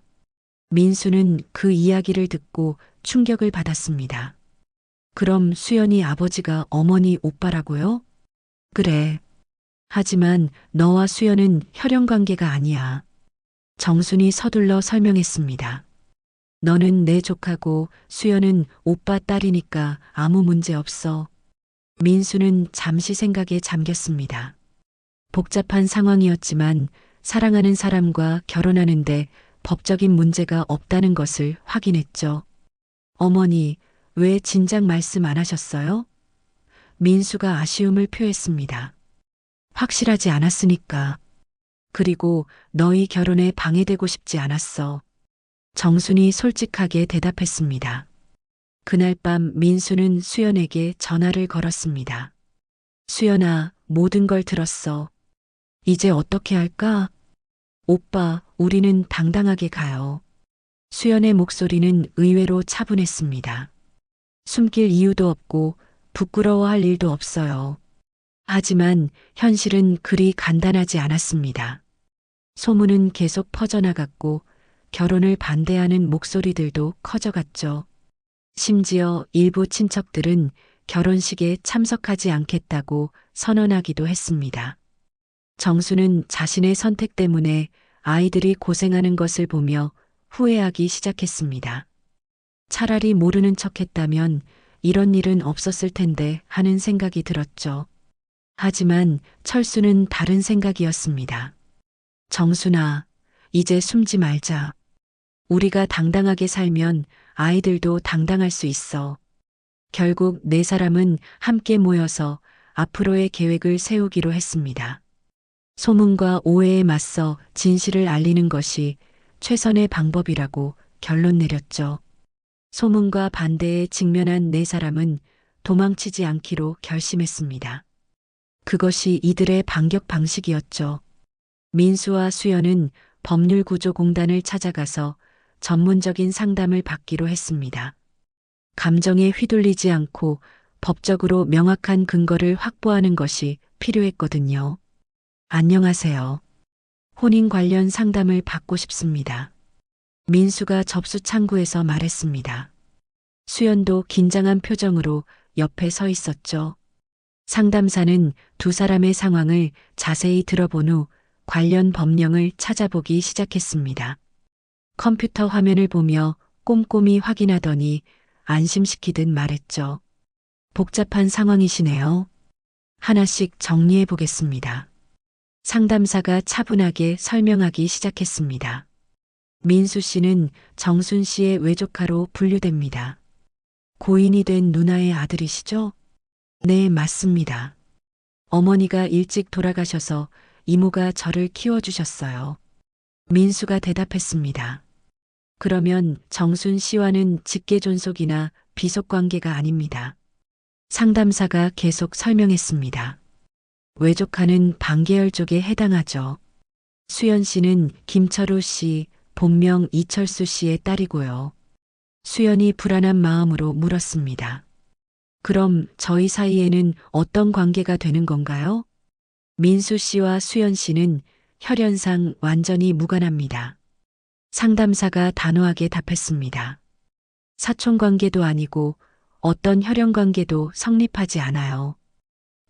민수는 그 이야기를 듣고 충격을 받았습니다. 그럼 수연이 아버지가 어머니 오빠라고요? 그래. 하지만 너와 수연은 혈연 관계가 아니야. 정순이 서둘러 설명했습니다. 너는 내 조카고 수연은 오빠 딸이니까 아무 문제 없어. 민수는 잠시 생각에 잠겼습니다. 복잡한 상황이었지만 사랑하는 사람과 결혼하는데 법적인 문제가 없다는 것을 확인했죠. 어머니, 왜 진작 말씀 안 하셨어요? 민수가 아쉬움을 표했습니다. 확실하지 않았으니까. 그리고 너희 결혼에 방해되고 싶지 않았어. 정순이 솔직하게 대답했습니다. 그날 밤 민수는 수연에게 전화를 걸었습니다. 수연아, 모든 걸 들었어. 이제 어떻게 할까? 오빠, 우리는 당당하게 가요. 수연의 목소리는 의외로 차분했습니다. 숨길 이유도 없고 부끄러워할 일도 없어요. 하지만 현실은 그리 간단하지 않았습니다. 소문은 계속 퍼져나갔고 결혼을 반대하는 목소리들도 커져갔죠. 심지어 일부 친척들은 결혼식에 참석하지 않겠다고 선언하기도 했습니다. 정수는 자신의 선택 때문에 아이들이 고생하는 것을 보며 후회하기 시작했습니다. 차라리 모르는 척 했다면 이런 일은 없었을 텐데 하는 생각이 들었죠. 하지만 철수는 다른 생각이었습니다. 정순아, 이제 숨지 말자. 우리가 당당하게 살면 아이들도 당당할 수 있어. 결국 네 사람은 함께 모여서 앞으로의 계획을 세우기로 했습니다. 소문과 오해에 맞서 진실을 알리는 것이 최선의 방법이라고 결론 내렸죠. 소문과 반대에 직면한 네 사람은 도망치지 않기로 결심했습니다. 그것이 이들의 반격 방식이었죠. 민수와 수연은 법률구조공단을 찾아가서 전문적인 상담을 받기로 했습니다. 감정에 휘둘리지 않고 법적으로 명확한 근거를 확보하는 것이 필요했거든요. 안녕하세요. 혼인 관련 상담을 받고 싶습니다. 민수가 접수 창구에서 말했습니다. 수연도 긴장한 표정으로 옆에 서 있었죠. 상담사는 두 사람의 상황을 자세히 들어본 후 관련 법령을 찾아보기 시작했습니다. 컴퓨터 화면을 보며 꼼꼼히 확인하더니 안심시키듯 말했죠. 복잡한 상황이시네요. 하나씩 정리해 보겠습니다. 상담사가 차분하게 설명하기 시작했습니다. 민수 씨는 정순 씨의 외조카로 분류됩니다. 고인이 된 누나의 아들이시죠? 네, 맞습니다. 어머니가 일찍 돌아가셔서 이모가 저를 키워주셨어요. 민수가 대답했습니다. 그러면 정순 씨와는 직계존속이나 비속관계가 아닙니다. 상담사가 계속 설명했습니다. 외조카는 반계열 쪽에 해당하죠. 수연 씨는 김철우 씨, 본명 이철수 씨의 딸이고요. 수연이 불안한 마음으로 물었습니다. 그럼 저희 사이에는 어떤 관계가 되는 건가요? 민수 씨와 수연 씨는 혈연상 완전히 무관합니다. 상담사가 단호하게 답했습니다. 사촌 관계도 아니고 어떤 혈연 관계도 성립하지 않아요.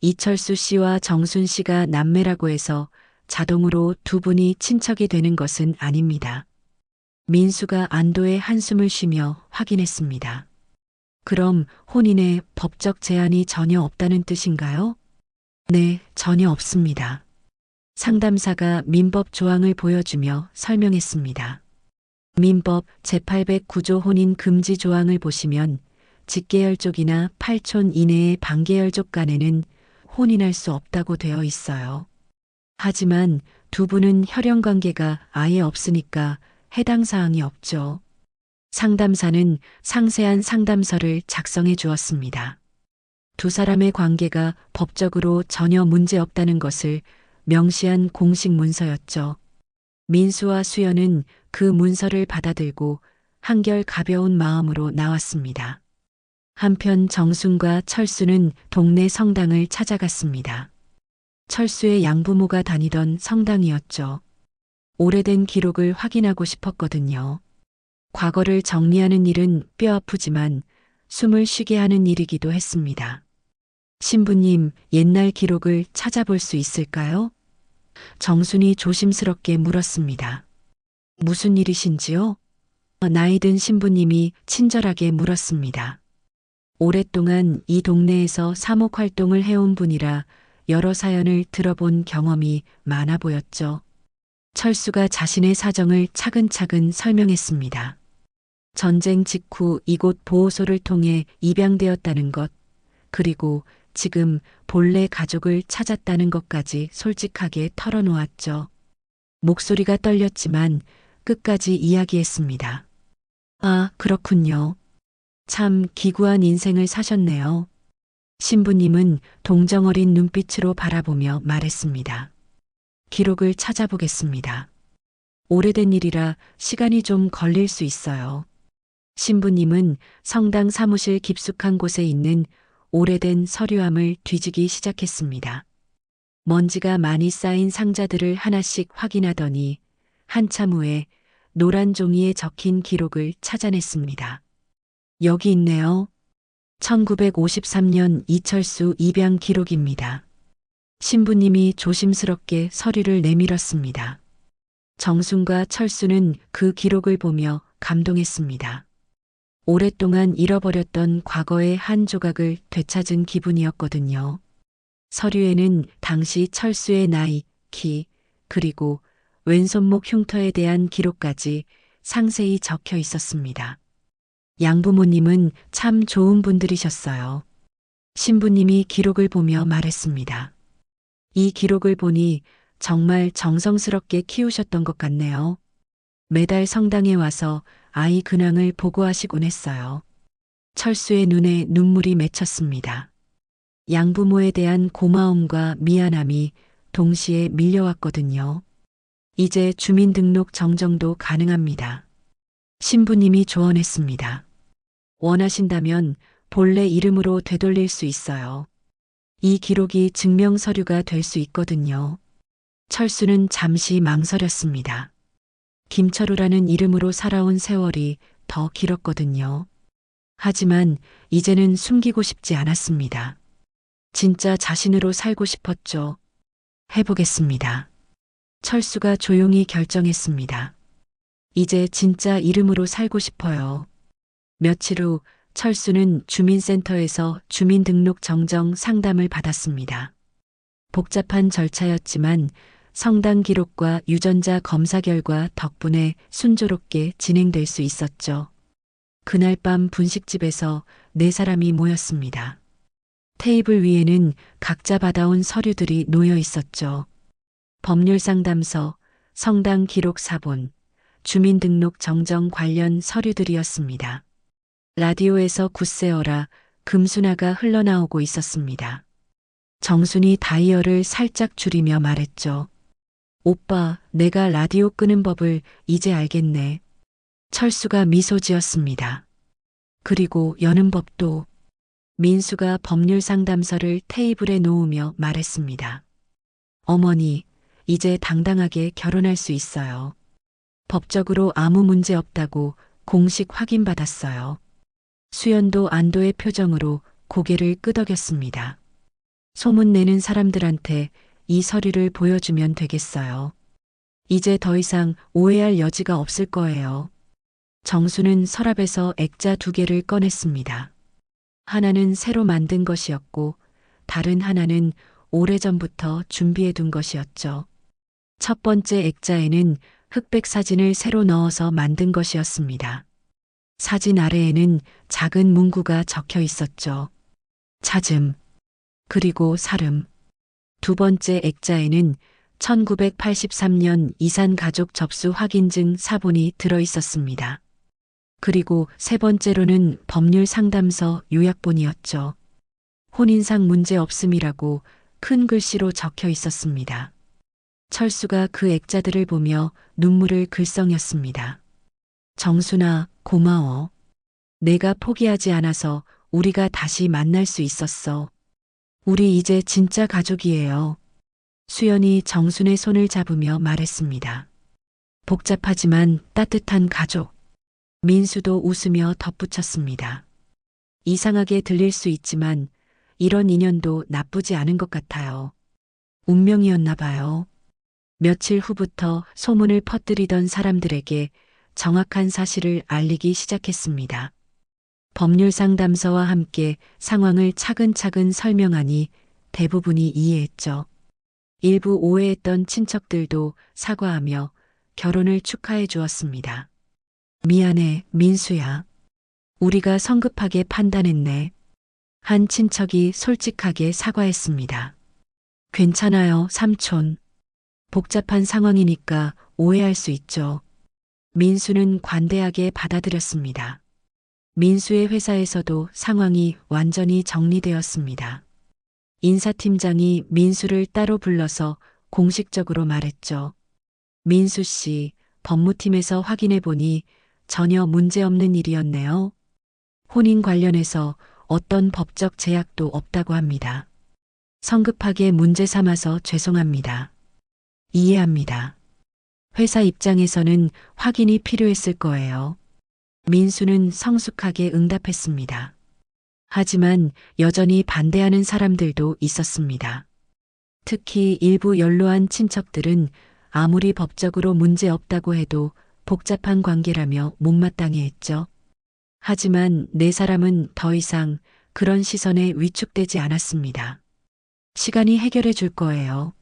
이철수 씨와 정순 씨가 남매라고 해서 자동으로 두 분이 친척이 되는 것은 아닙니다. 민수가 안도의 한숨을 쉬며 확인했습니다. 그럼 혼인에 법적 제한이 전혀 없다는 뜻인가요? 네, 전혀 없습니다. 상담사가 민법 조항을 보여주며 설명했습니다. 민법 제809조 혼인 금지 조항을 보시면 직계열족이나 8촌 이내의 반계열족 간에는 혼인할 수 없다고 되어 있어요. 하지만 두 분은 혈연 관계가 아예 없으니까 해당 사항이 없죠. 상담사는 상세한 상담서를 작성해 주었습니다. 두 사람의 관계가 법적으로 전혀 문제 없다는 것을 명시한 공식 문서였죠. 민수와 수연은 그 문서를 받아들고 한결 가벼운 마음으로 나왔습니다. 한편 정순과 철수는 동네 성당을 찾아갔습니다. 철수의 양부모가 다니던 성당이었죠. 오래된 기록을 확인하고 싶었거든요. 과거를 정리하는 일은 뼈아프지만 숨을 쉬게 하는 일이기도 했습니다. 신부님, 옛날 기록을 찾아볼 수 있을까요? 정순이 조심스럽게 물었습니다. 무슨 일이신지요? 나이든 신부님이 친절하게 물었습니다. 오랫동안 이 동네에서 사목 활동을 해온 분이라 여러 사연을 들어본 경험이 많아 보였죠. 철수가 자신의 사정을 차근차근 설명했습니다. 전쟁 직후 이곳 보호소를 통해 입양되었다는 것, 그리고 지금 본래 가족을 찾았다는 것까지 솔직하게 털어놓았죠. 목소리가 떨렸지만 끝까지 이야기했습니다. 아, 그렇군요. 참 기구한 인생을 사셨네요. 신부님은 동정어린 눈빛으로 바라보며 말했습니다. 기록을 찾아보겠습니다. 오래된 일이라 시간이 좀 걸릴 수 있어요. 신부님은 성당 사무실 깊숙한 곳에 있는 오래된 서류함을 뒤지기 시작했습니다. 먼지가 많이 쌓인 상자들을 하나씩 확인하더니 한참 후에 노란 종이에 적힌 기록을 찾아냈습니다. 여기 있네요. 1953년 이철수 입양 기록입니다. 신부님이 조심스럽게 서류를 내밀었습니다. 정순과 철수는 그 기록을 보며 감동했습니다. 오랫동안 잃어버렸던 과거의 한 조각을 되찾은 기분이었거든요. 서류에는 당시 철수의 나이, 키, 그리고 왼손목 흉터에 대한 기록까지 상세히 적혀 있었습니다. 양부모님은 참 좋은 분들이셨어요. 신부님이 기록을 보며 말했습니다. 이 기록을 보니 정말 정성스럽게 키우셨던 것 같네요. 매달 성당에 와서 아이 근황을 보고하시곤 했어요. 철수의 눈에 눈물이 맺혔습니다. 양부모에 대한 고마움과 미안함이 동시에 밀려왔거든요. 이제 주민등록 정정도 가능합니다. 신부님이 조언했습니다. 원하신다면 본래 이름으로 되돌릴 수 있어요. 이 기록이 증명서류가 될 수 있거든요. 철수는 잠시 망설였습니다. 김철우라는 이름으로 살아온 세월이 더 길었거든요. 하지만 이제는 숨기고 싶지 않았습니다. 진짜 자신으로 살고 싶었죠. 해보겠습니다. 철수가 조용히 결정했습니다. 이제 진짜 이름으로 살고 싶어요. 며칠 후 철수는 주민센터에서 주민등록 정정 상담을 받았습니다. 복잡한 절차였지만 성당 기록과 유전자 검사 결과 덕분에 순조롭게 진행될 수 있었죠. 그날 밤 분식집에서 4사람이 모였습니다. 테이블 위에는 각자 받아온 서류들이 놓여 있었죠. 법률 상담서, 성당 기록 사본, 주민등록 정정 관련 서류들이었습니다. 라디오에서 굳세어라 금순아가 흘러나오고 있었습니다. 정순이 다이얼을 살짝 줄이며 말했죠. 오빠, 내가 라디오 끄는 법을 이제 알겠네. 철수가 미소 지었습니다. 그리고 여는 법도. 민수가 법률 상담서를 테이블에 놓으며 말했습니다. 어머니, 이제 당당하게 결혼할 수 있어요. 법적으로 아무 문제 없다고 공식 확인받았어요. 수연도 안도의 표정으로 고개를 끄덕였습니다. 소문내는 사람들한테 이 서류를 보여주면 되겠어요. 이제 더 이상 오해할 여지가 없을 거예요. 정수는 서랍에서 액자 2개를 꺼냈습니다. 하나는 새로 만든 것이었고 다른 하나는 오래전부터 준비해둔 것이었죠. 첫 번째 액자에는 흑백 사진을 새로 넣어서 만든 것이었습니다. 사진 아래에는 작은 문구가 적혀 있었죠. 찾음, 그리고 살음. 두 번째 액자에는 1983년 이산 가족 접수 확인증 사본이 들어 있었습니다. 그리고 세 번째로는 법률 상담서 요약본이었죠. 혼인상 문제 없음이라고 큰 글씨로 적혀 있었습니다. 철수가 그 액자들을 보며 눈물을 글썽였습니다. 정순아, 고마워. 내가 포기하지 않아서 우리가 다시 만날 수 있었어. 우리 이제 진짜 가족이에요. 수연이 정순의 손을 잡으며 말했습니다. 복잡하지만 따뜻한 가족. 민수도 웃으며 덧붙였습니다. 이상하게 들릴 수 있지만 이런 인연도 나쁘지 않은 것 같아요. 운명이었나 봐요. 며칠 후부터 소문을 퍼뜨리던 사람들에게 정확한 사실을 알리기 시작했습니다. 법률 상담서와 함께 상황을 차근차근 설명하니 대부분이 이해했죠. 일부 오해했던 친척들도 사과하며 결혼을 축하해 주었습니다. 미안해, 민수야. 우리가 성급하게 판단했네. 한 친척이 솔직하게 사과했습니다. 괜찮아요, 삼촌. 복잡한 상황이니까 오해할 수 있죠. 민수는 관대하게 받아들였습니다. 민수의 회사에서도 상황이 완전히 정리되었습니다. 인사팀장이 민수를 따로 불러서 공식적으로 말했죠. 민수 씨, 법무팀에서 확인해 보니 전혀 문제없는 일이었네요. 혼인 관련해서 어떤 법적 제약도 없다고 합니다. 성급하게 문제 삼아서 죄송합니다. 이해합니다. 회사 입장에서는 확인이 필요했을 거예요. 민수는 성숙하게 응답했습니다. 하지만 여전히 반대하는 사람들도 있었습니다. 특히 일부 연로한 친척들은 아무리 법적으로 문제 없다고 해도 복잡한 관계라며 못마땅해했죠. 하지만 네 사람은 더 이상 그런 시선에 위축되지 않았습니다. 시간이 해결해 줄 거예요.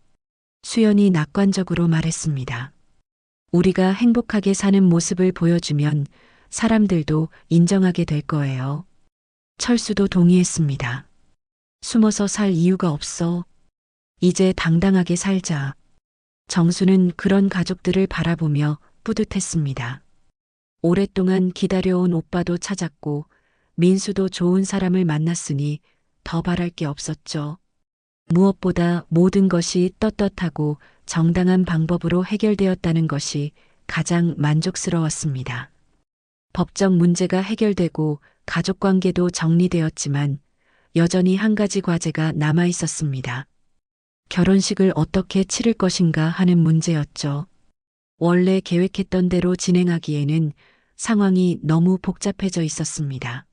수연이 낙관적으로 말했습니다. 우리가 행복하게 사는 모습을 보여주면 사람들도 인정하게 될 거예요. 철수도 동의했습니다. 숨어서 살 이유가 없어. 이제 당당하게 살자. 정수는 그런 가족들을 바라보며 뿌듯했습니다. 오랫동안 기다려온 오빠도 찾았고 민수도 좋은 사람을 만났으니 더 바랄 게 없었죠. 무엇보다 모든 것이 떳떳하고 정당한 방법으로 해결되었다는 것이 가장 만족스러웠습니다. 법적 문제가 해결되고 가족관계도 정리되었지만 여전히 한 가지 과제가 남아 있었습니다. 결혼식을 어떻게 치를 것인가 하는 문제였죠. 원래 계획했던 대로 진행하기에는 상황이 너무 복잡해져 있었습니다.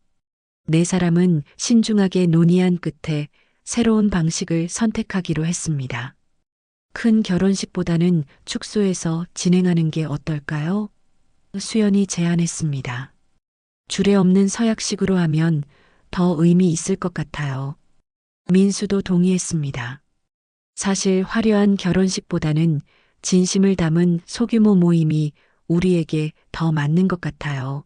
네 사람은 신중하게 논의한 끝에 새로운 방식을 선택하기로 했습니다. 큰 결혼식보다는 축소해서 진행하는 게 어떨까요? 수연이 제안했습니다. 주례 없는 서약식으로 하면 더 의미 있을 것 같아요. 민수도 동의했습니다. 사실 화려한 결혼식보다는 진심을 담은 소규모 모임이 우리에게 더 맞는 것 같아요.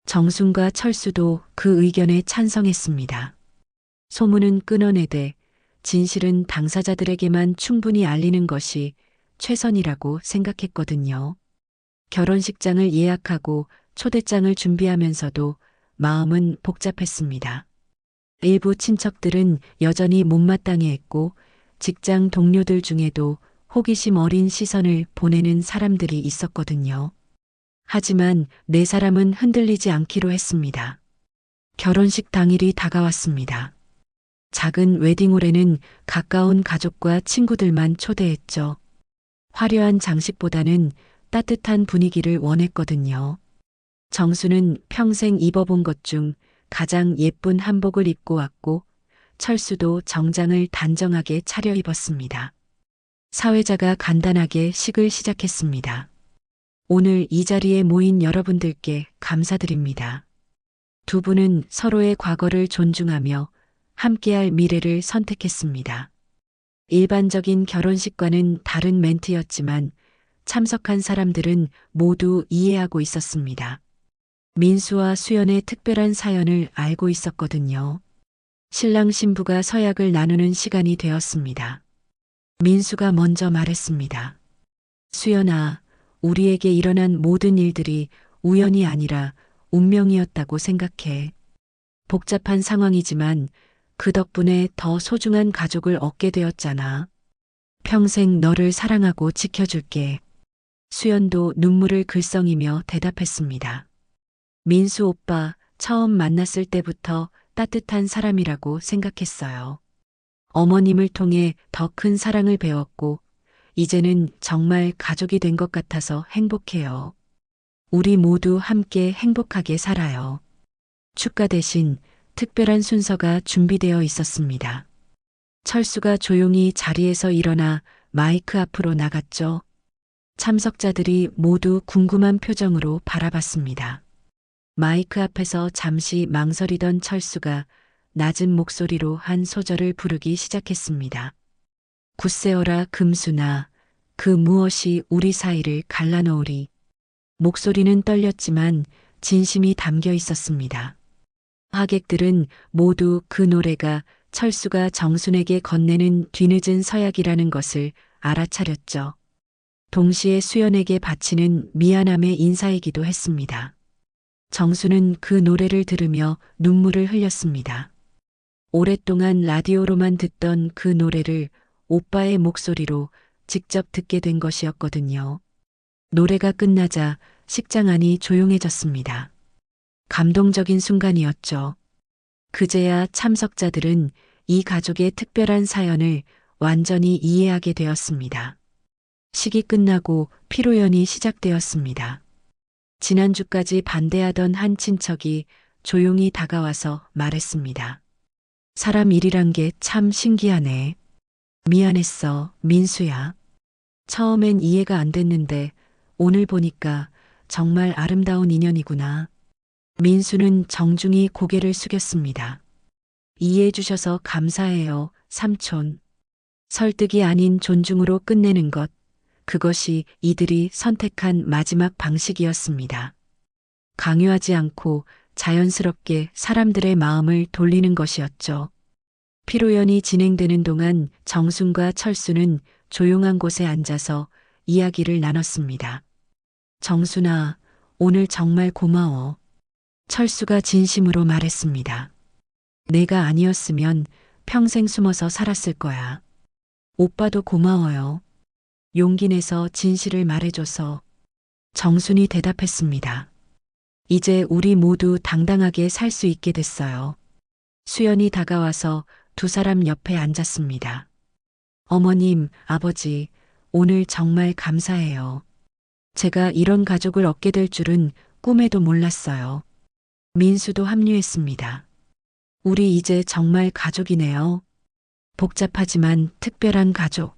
정순과 철수도 그 의견에 찬성했습니다. 소문은 끊어내되 진실은 당사자들에게만 충분히 알리는 것이 최선이라고 생각했거든요. 결혼식장을 예약하고 초대장을 준비하면서도 마음은 복잡했습니다. 일부 친척들은 여전히 못마땅해했고 직장 동료들 중에도 호기심 어린 시선을 보내는 사람들이 있었거든요. 하지만 네 사람은 흔들리지 않기로 했습니다. 결혼식 당일이 다가왔습니다. 작은 웨딩홀에는 가까운 가족과 친구들만 초대했죠. 화려한 장식보다는 따뜻한 분위기를 원했거든요. 정수는 평생 입어본 것 중 가장 예쁜 한복을 입고 왔고 철수도 정장을 단정하게 차려입었습니다. 사회자가 간단하게 식을 시작했습니다. 오늘 이 자리에 모인 여러분들께 감사드립니다. 두 분은 서로의 과거를 존중하며 함께할 미래를 선택했습니다. 일반적인 결혼식과는 다른 멘트였지만 참석한 사람들은 모두 이해하고 있었습니다. 민수와 수연의 특별한 사연을 알고 있었거든요. 신랑 신부가 서약을 나누는 시간이 되었습니다. 민수가 먼저 말했습니다. 수연아, 우리에게 일어난 모든 일들이 우연이 아니라 운명이었다고 생각해. 복잡한 상황이지만 그 덕분에 더 소중한 가족을 얻게 되었잖아. 평생 너를 사랑하고 지켜줄게. 수연도 눈물을 글썽이며 대답했습니다. 민수 오빠 처음 만났을 때부터 따뜻한 사람이라고 생각했어요. 어머님을 통해 더 큰 사랑을 배웠고, 이제는 정말 가족이 된 것 같아서 행복해요. 우리 모두 함께 행복하게 살아요. 축가 대신 특별한 순서가 준비되어 있었습니다. 철수가 조용히 자리에서 일어나 마이크 앞으로 나갔죠. 참석자들이 모두 궁금한 표정으로 바라봤습니다. 마이크 앞에서 잠시 망설이던 철수가 낮은 목소리로 한 소절을 부르기 시작했습니다. 굳세어라 금수나 그 무엇이 우리 사이를 갈라놓으리. 목소리는 떨렸지만 진심이 담겨 있었습니다. 하객들은 모두 그 노래가 철수가 정순에게 건네는 뒤늦은 서약이라는 것을 알아차렸죠. 동시에 수연에게 바치는 미안함의 인사이기도 했습니다. 정수는 그 노래를 들으며 눈물을 흘렸습니다. 오랫동안 라디오로만 듣던 그 노래를 오빠의 목소리로 직접 듣게 된 것이었거든요. 노래가 끝나자 식장 안이 조용해졌습니다. 감동적인 순간이었죠. 그제야 참석자들은 이 가족의 특별한 사연을 완전히 이해하게 되었습니다. 식이 끝나고 피로연이 시작되었습니다. 지난주까지 반대하던 한 친척이 조용히 다가와서 말했습니다. 사람 일이란 게 참 신기하네. 미안했어, 민수야. 처음엔 이해가 안 됐는데 오늘 보니까 정말 아름다운 인연이구나. 민수는 정중히 고개를 숙였습니다. 이해해 주셔서 감사해요, 삼촌. 설득이 아닌 존중으로 끝내는 것, 그것이 이들이 선택한 마지막 방식이었습니다. 강요하지 않고 자연스럽게 사람들의 마음을 돌리는 것이었죠. 피로연이 진행되는 동안 정순과 철수는 조용한 곳에 앉아서 이야기를 나눴습니다. 정순아, 오늘 정말 고마워. 철수가 진심으로 말했습니다. 내가 아니었으면 평생 숨어서 살았을 거야. 오빠도 고마워요. 용기 내서 진실을 말해줘서. 정순이 대답했습니다. 이제 우리 모두 당당하게 살 수 있게 됐어요. 수연이 다가와서 두 사람 옆에 앉았습니다. 어머님, 아버지, 오늘 정말 감사해요. 제가 이런 가족을 얻게 될 줄은 꿈에도 몰랐어요. 민수도 합류했습니다. 우리 이제 정말 가족이네요. 복잡하지만 특별한 가족.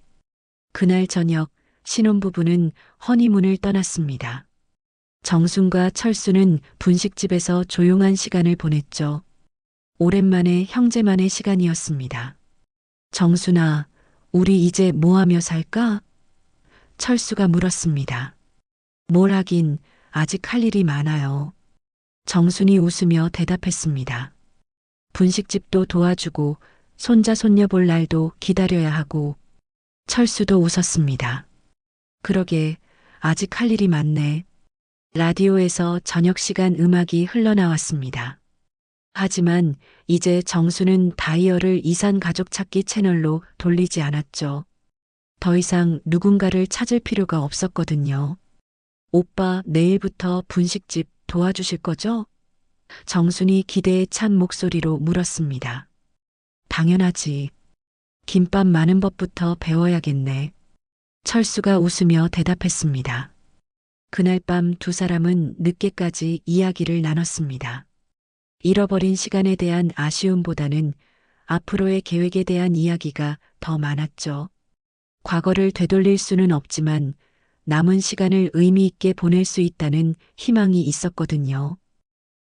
그날 저녁 신혼부부는 허니문을 떠났습니다. 정순과 철수는 분식집에서 조용한 시간을 보냈죠. 오랜만에 형제만의 시간이었습니다. 정순아, 우리 이제 뭐 하며 살까? 철수가 물었습니다. 뭘 하긴 아직 할 일이 많아요. 정순이 웃으며 대답했습니다. 분식집도 도와주고 손자 손녀 볼 날도 기다려야 하고. 철수도 웃었습니다. 그러게 아직 할 일이 많네. 라디오에서 저녁 시간 음악이 흘러나왔습니다. 하지만 이제 정수는 다이얼을 이산 가족 찾기 채널로 돌리지 않았죠. 더 이상 누군가를 찾을 필요가 없었거든요. 오빠, 내일부터 분식집 도와주실 거죠? 정순이 기대에 찬 목소리로 물었습니다. 당연하지. 김밥 많은 법부터 배워야겠네. 철수가 웃으며 대답했습니다. 그날 밤 두 사람은 늦게까지 이야기를 나눴습니다. 잃어버린 시간에 대한 아쉬움보다는 앞으로의 계획에 대한 이야기가 더 많았죠. 과거를 되돌릴 수는 없지만 남은 시간을 의미 있게 보낼 수 있다는 희망이 있었거든요.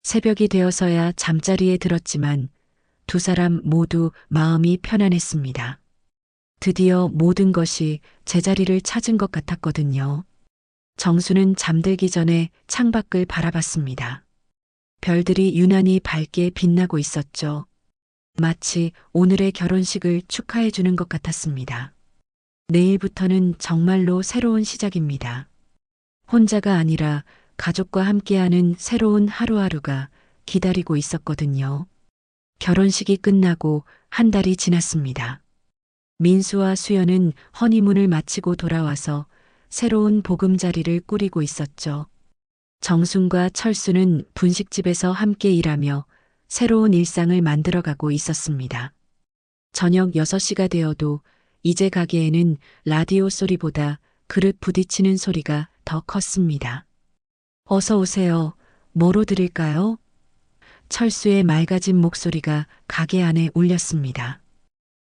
새벽이 되어서야 잠자리에 들었지만 두 사람 모두 마음이 편안했습니다. 드디어 모든 것이 제자리를 찾은 것 같았거든요. 정수는 잠들기 전에 창밖을 바라봤습니다. 별들이 유난히 밝게 빛나고 있었죠. 마치 오늘의 결혼식을 축하해 주는 것 같았습니다. 내일부터는 정말로 새로운 시작입니다. 혼자가 아니라 가족과 함께하는 새로운 하루하루가 기다리고 있었거든요. 결혼식이 끝나고 한 달이 지났습니다. 민수와 수연은 허니문을 마치고 돌아와서 새로운 보금자리를 꾸리고 있었죠. 정순과 철수는 분식집에서 함께 일하며 새로운 일상을 만들어가고 있었습니다. 저녁 6시가 되어도 이제 가게에는 라디오 소리보다 그릇 부딪히는 소리가 더 컸습니다. 어서 오세요. 뭐로 드릴까요? 철수의 맑아진 목소리가 가게 안에 울렸습니다.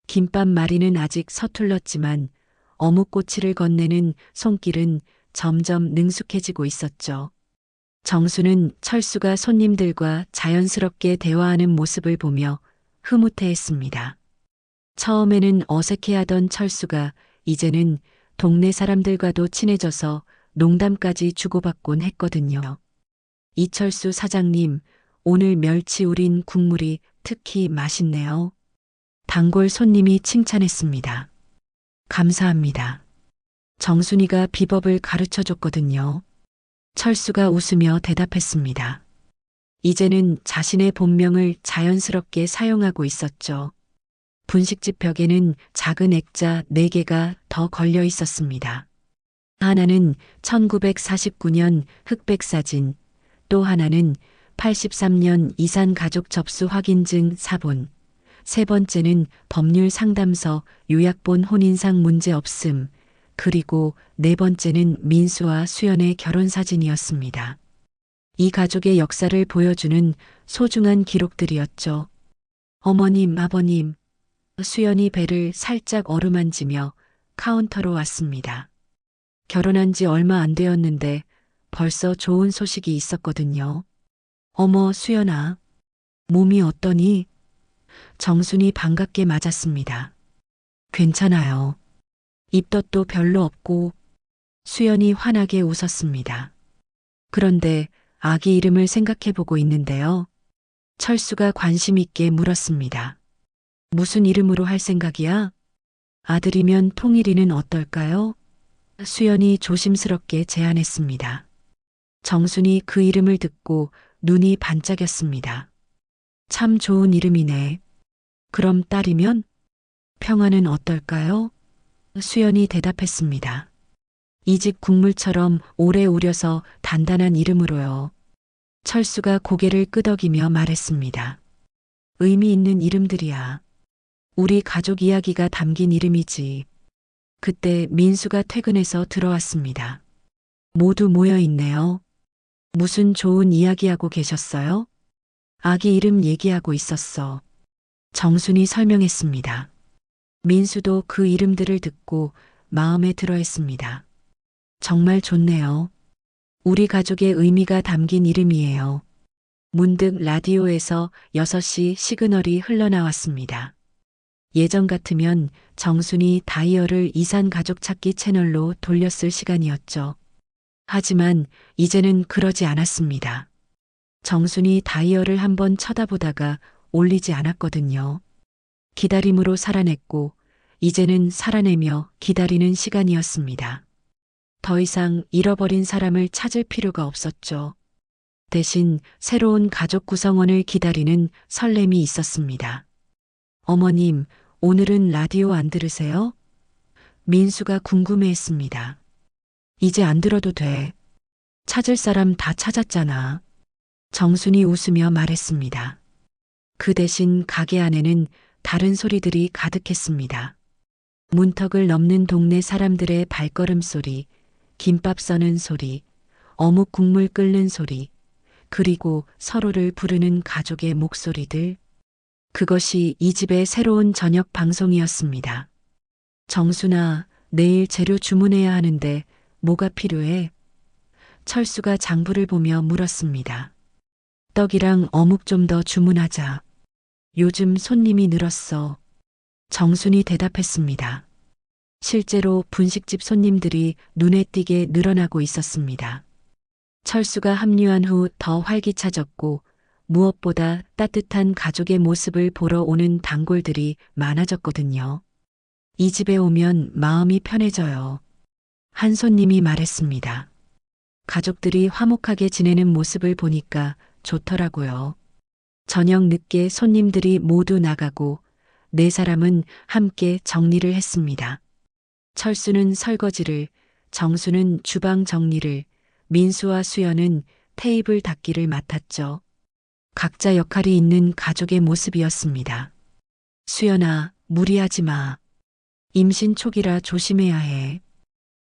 김밥 마리는 아직 서툴렀지만 어묵꼬치를 건네는 손길은 점점 능숙해지고 있었죠. 정수는 철수가 손님들과 자연스럽게 대화하는 모습을 보며 흐뭇해했습니다. 처음에는 어색해하던 철수가 이제는 동네 사람들과도 친해져서 농담까지 주고받곤 했거든요. 이철수 사장님, 오늘 멸치 우린 국물이 특히 맛있네요. 단골 손님이 칭찬했습니다. 감사합니다. 정순이가 비법을 가르쳐 줬거든요. 철수가 웃으며 대답했습니다. 이제는 자신의 본명을 자연스럽게 사용하고 있었죠. 분식집 벽에는 작은 액자 4개가 더 걸려 있었습니다. 하나는 1949년 흑백 사진, 또 하나는 83년 이산 가족 접수 확인증 사본, 세 번째는 법률 상담서 요약본 혼인상 문제 없음, 그리고 네 번째는 민수와 수연의 결혼 사진이었습니다. 이 가족의 역사를 보여주는 소중한 기록들이었죠. 어머님, 아버님, 수연이 배를 살짝 어루만지며 카운터로 왔습니다. 결혼한 지 얼마 안 되었는데 벌써 좋은 소식이 있었거든요. 어머, 수연아, 몸이 어떠니? 정순이 반갑게 맞았습니다. 괜찮아요. 입덧도 별로 없고. 수연이 환하게 웃었습니다. 그런데 아기 이름을 생각해 보고 있는데요. 철수가 관심 있게 물었습니다. 무슨 이름으로 할 생각이야? 아들이면 통일이는 어떨까요? 수연이 조심스럽게 제안했습니다. 정순이 그 이름을 듣고 눈이 반짝였습니다. 참 좋은 이름이네. 그럼 딸이면? 평화는 어떨까요? 수연이 대답했습니다. 이 집 국물처럼 오래 우려서 단단한 이름으로요. 철수가 고개를 끄덕이며 말했습니다. 의미 있는 이름들이야. 우리 가족 이야기가 담긴 이름이지. 그때 민수가 퇴근해서 들어왔습니다. 모두 모여 있네요. 무슨 좋은 이야기하고 계셨어요? 아기 이름 얘기하고 있었어. 정순이 설명했습니다. 민수도 그 이름들을 듣고 마음에 들어 했습니다. 정말 좋네요. 우리 가족의 의미가 담긴 이름이에요. 문득 라디오에서 6시 시그널이 흘러나왔습니다. 예전 같으면 정순이 다이얼을 이산 가족 찾기 채널로 돌렸을 시간이었죠. 하지만 이제는 그러지 않았습니다. 정순이 다이얼을 한번 쳐다보다가 올리지 않았거든요. 기다림으로 살아냈고 이제는 살아내며 기다리는 시간이었습니다. 더 이상 잃어버린 사람을 찾을 필요가 없었죠. 대신 새로운 가족 구성원을 기다리는 설렘이 있었습니다. 어머님, 오늘은 라디오 안 들으세요? 민수가 궁금해했습니다. 이제 안 들어도 돼. 찾을 사람 다 찾았잖아. 정순이 웃으며 말했습니다. 그 대신 가게 안에는 다른 소리들이 가득했습니다. 문턱을 넘는 동네 사람들의 발걸음 소리, 김밥 써는 소리, 어묵 국물 끓는 소리, 그리고 서로를 부르는 가족의 목소리들. 그것이 이 집의 새로운 저녁 방송이었습니다. 정순아, 내일 재료 주문해야 하는데 뭐가 필요해? 철수가 장부를 보며 물었습니다. 떡이랑 어묵 좀 더 주문하자. 요즘 손님이 늘었어. 정순이 대답했습니다. 실제로 분식집 손님들이 눈에 띄게 늘어나고 있었습니다. 철수가 합류한 후 더 활기차졌고 무엇보다 따뜻한 가족의 모습을 보러 오는 단골들이 많아졌거든요. 이 집에 오면 마음이 편해져요. 한 손님이 말했습니다. 가족들이 화목하게 지내는 모습을 보니까 좋더라고요. 저녁 늦게 손님들이 모두 나가고 네 사람은 함께 정리를 했습니다. 철수는 설거지를, 정수는 주방 정리를, 민수와 수연은 테이블 닦기를 맡았죠. 각자 역할이 있는 가족의 모습이었습니다. 수연아, 무리하지 마. 임신 초기라 조심해야 해.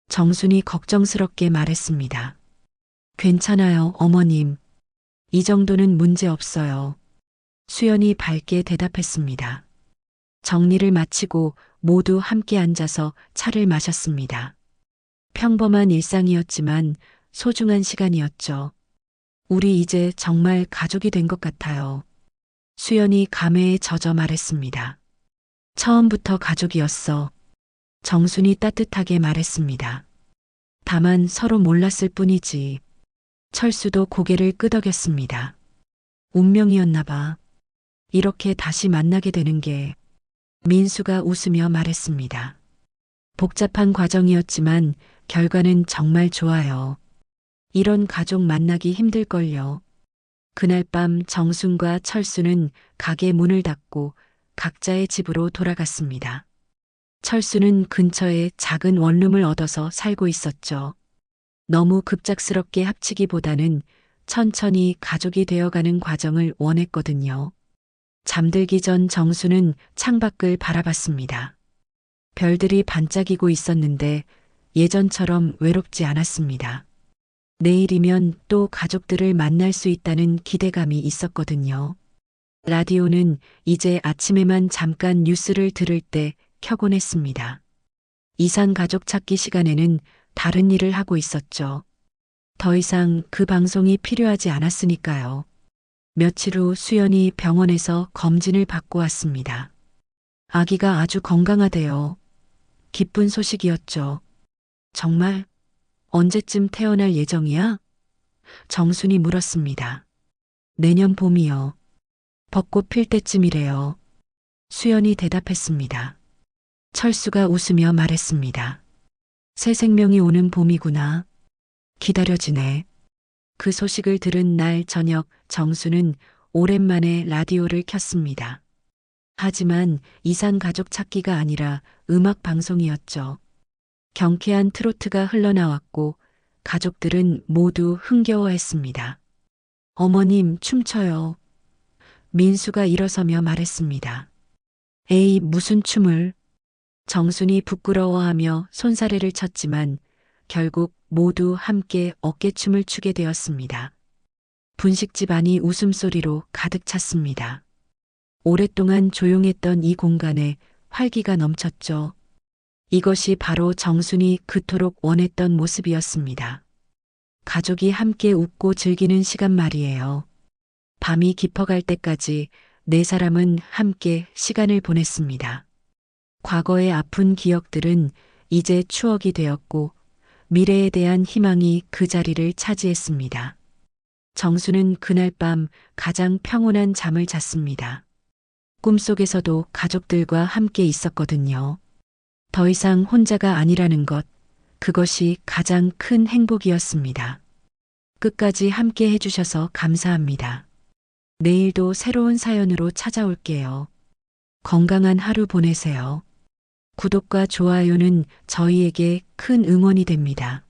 정순이 걱정스럽게 말했습니다. 괜찮아요, 어머님. 이 정도는 문제 없어요. 수연이 밝게 대답했습니다. 정리를 마치고 모두 함께 앉아서 차를 마셨습니다. 평범한 일상이었지만 소중한 시간이었죠. 우리 이제 정말 가족이 된 것 같아요. 수연이 감회에 젖어 말했습니다. 처음부터 가족이었어. 정순이 따뜻하게 말했습니다. 다만 서로 몰랐을 뿐이지. 철수도 고개를 끄덕였습니다. 운명이었나 봐. 이렇게 다시 만나게 되는 게. 민수가 웃으며 말했습니다. 복잡한 과정이었지만 결과는 정말 좋아요. 이런 가족 만나기 힘들걸요. 그날 밤 정순과 철수는 가게 문을 닫고 각자의 집으로 돌아갔습니다. 철수는 근처에 작은 원룸을 얻어서 살고 있었죠. 너무 급작스럽게 합치기보다는 천천히 가족이 되어가는 과정을 원했거든요. 잠들기 전 정수는 창밖을 바라봤습니다. 별들이 반짝이고 있었는데 예전처럼 외롭지 않았습니다. 내일이면 또 가족들을 만날 수 있다는 기대감이 있었거든요. 라디오는 이제 아침에만 잠깐 뉴스를 들을 때 켜곤 했습니다. 이산 가족 찾기 시간에는 다른 일을 하고 있었죠. 더 이상 그 방송이 필요하지 않았으니까요. 며칠 후 수연이 병원에서 검진을 받고 왔습니다. 아기가 아주 건강하대요. 기쁜 소식이었죠. 정말? 언제쯤 태어날 예정이야? 정순이 물었습니다. 내년 봄이요. 벚꽃 필 때쯤이래요. 수연이 대답했습니다. 철수가 웃으며 말했습니다. 새 생명이 오는 봄이구나. 기다려지네. 그 소식을 들은 날 저녁 정수는 오랜만에 라디오를 켰습니다. 하지만 이산 가족 찾기가 아니라 음악 방송이었죠. 경쾌한 트로트가 흘러나왔고 가족들은 모두 흥겨워했습니다. 어머님 춤춰요. 민수가 일어서며 말했습니다. 에이, 무슨 춤을. 정순이 부끄러워하며 손사래를 쳤지만 결국 모두 함께 어깨춤을 추게 되었습니다. 분식집 안이 웃음소리로 가득 찼습니다. 오랫동안 조용했던 이 공간에 활기가 넘쳤죠. 이것이 바로 정순이 그토록 원했던 모습이었습니다. 가족이 함께 웃고 즐기는 시간 말이에요. 밤이 깊어갈 때까지 네 사람은 함께 시간을 보냈습니다. 과거의 아픈 기억들은 이제 추억이 되었고 미래에 대한 희망이 그 자리를 차지했습니다. 정수는 그날 밤 가장 평온한 잠을 잤습니다. 꿈속에서도 가족들과 함께 있었거든요. 더 이상 혼자가 아니라는 것, 그것이 가장 큰 행복이었습니다. 끝까지 함께 해주셔서 감사합니다. 내일도 새로운 사연으로 찾아올게요. 건강한 하루 보내세요. 구독과 좋아요는 저희에게 큰 응원이 됩니다.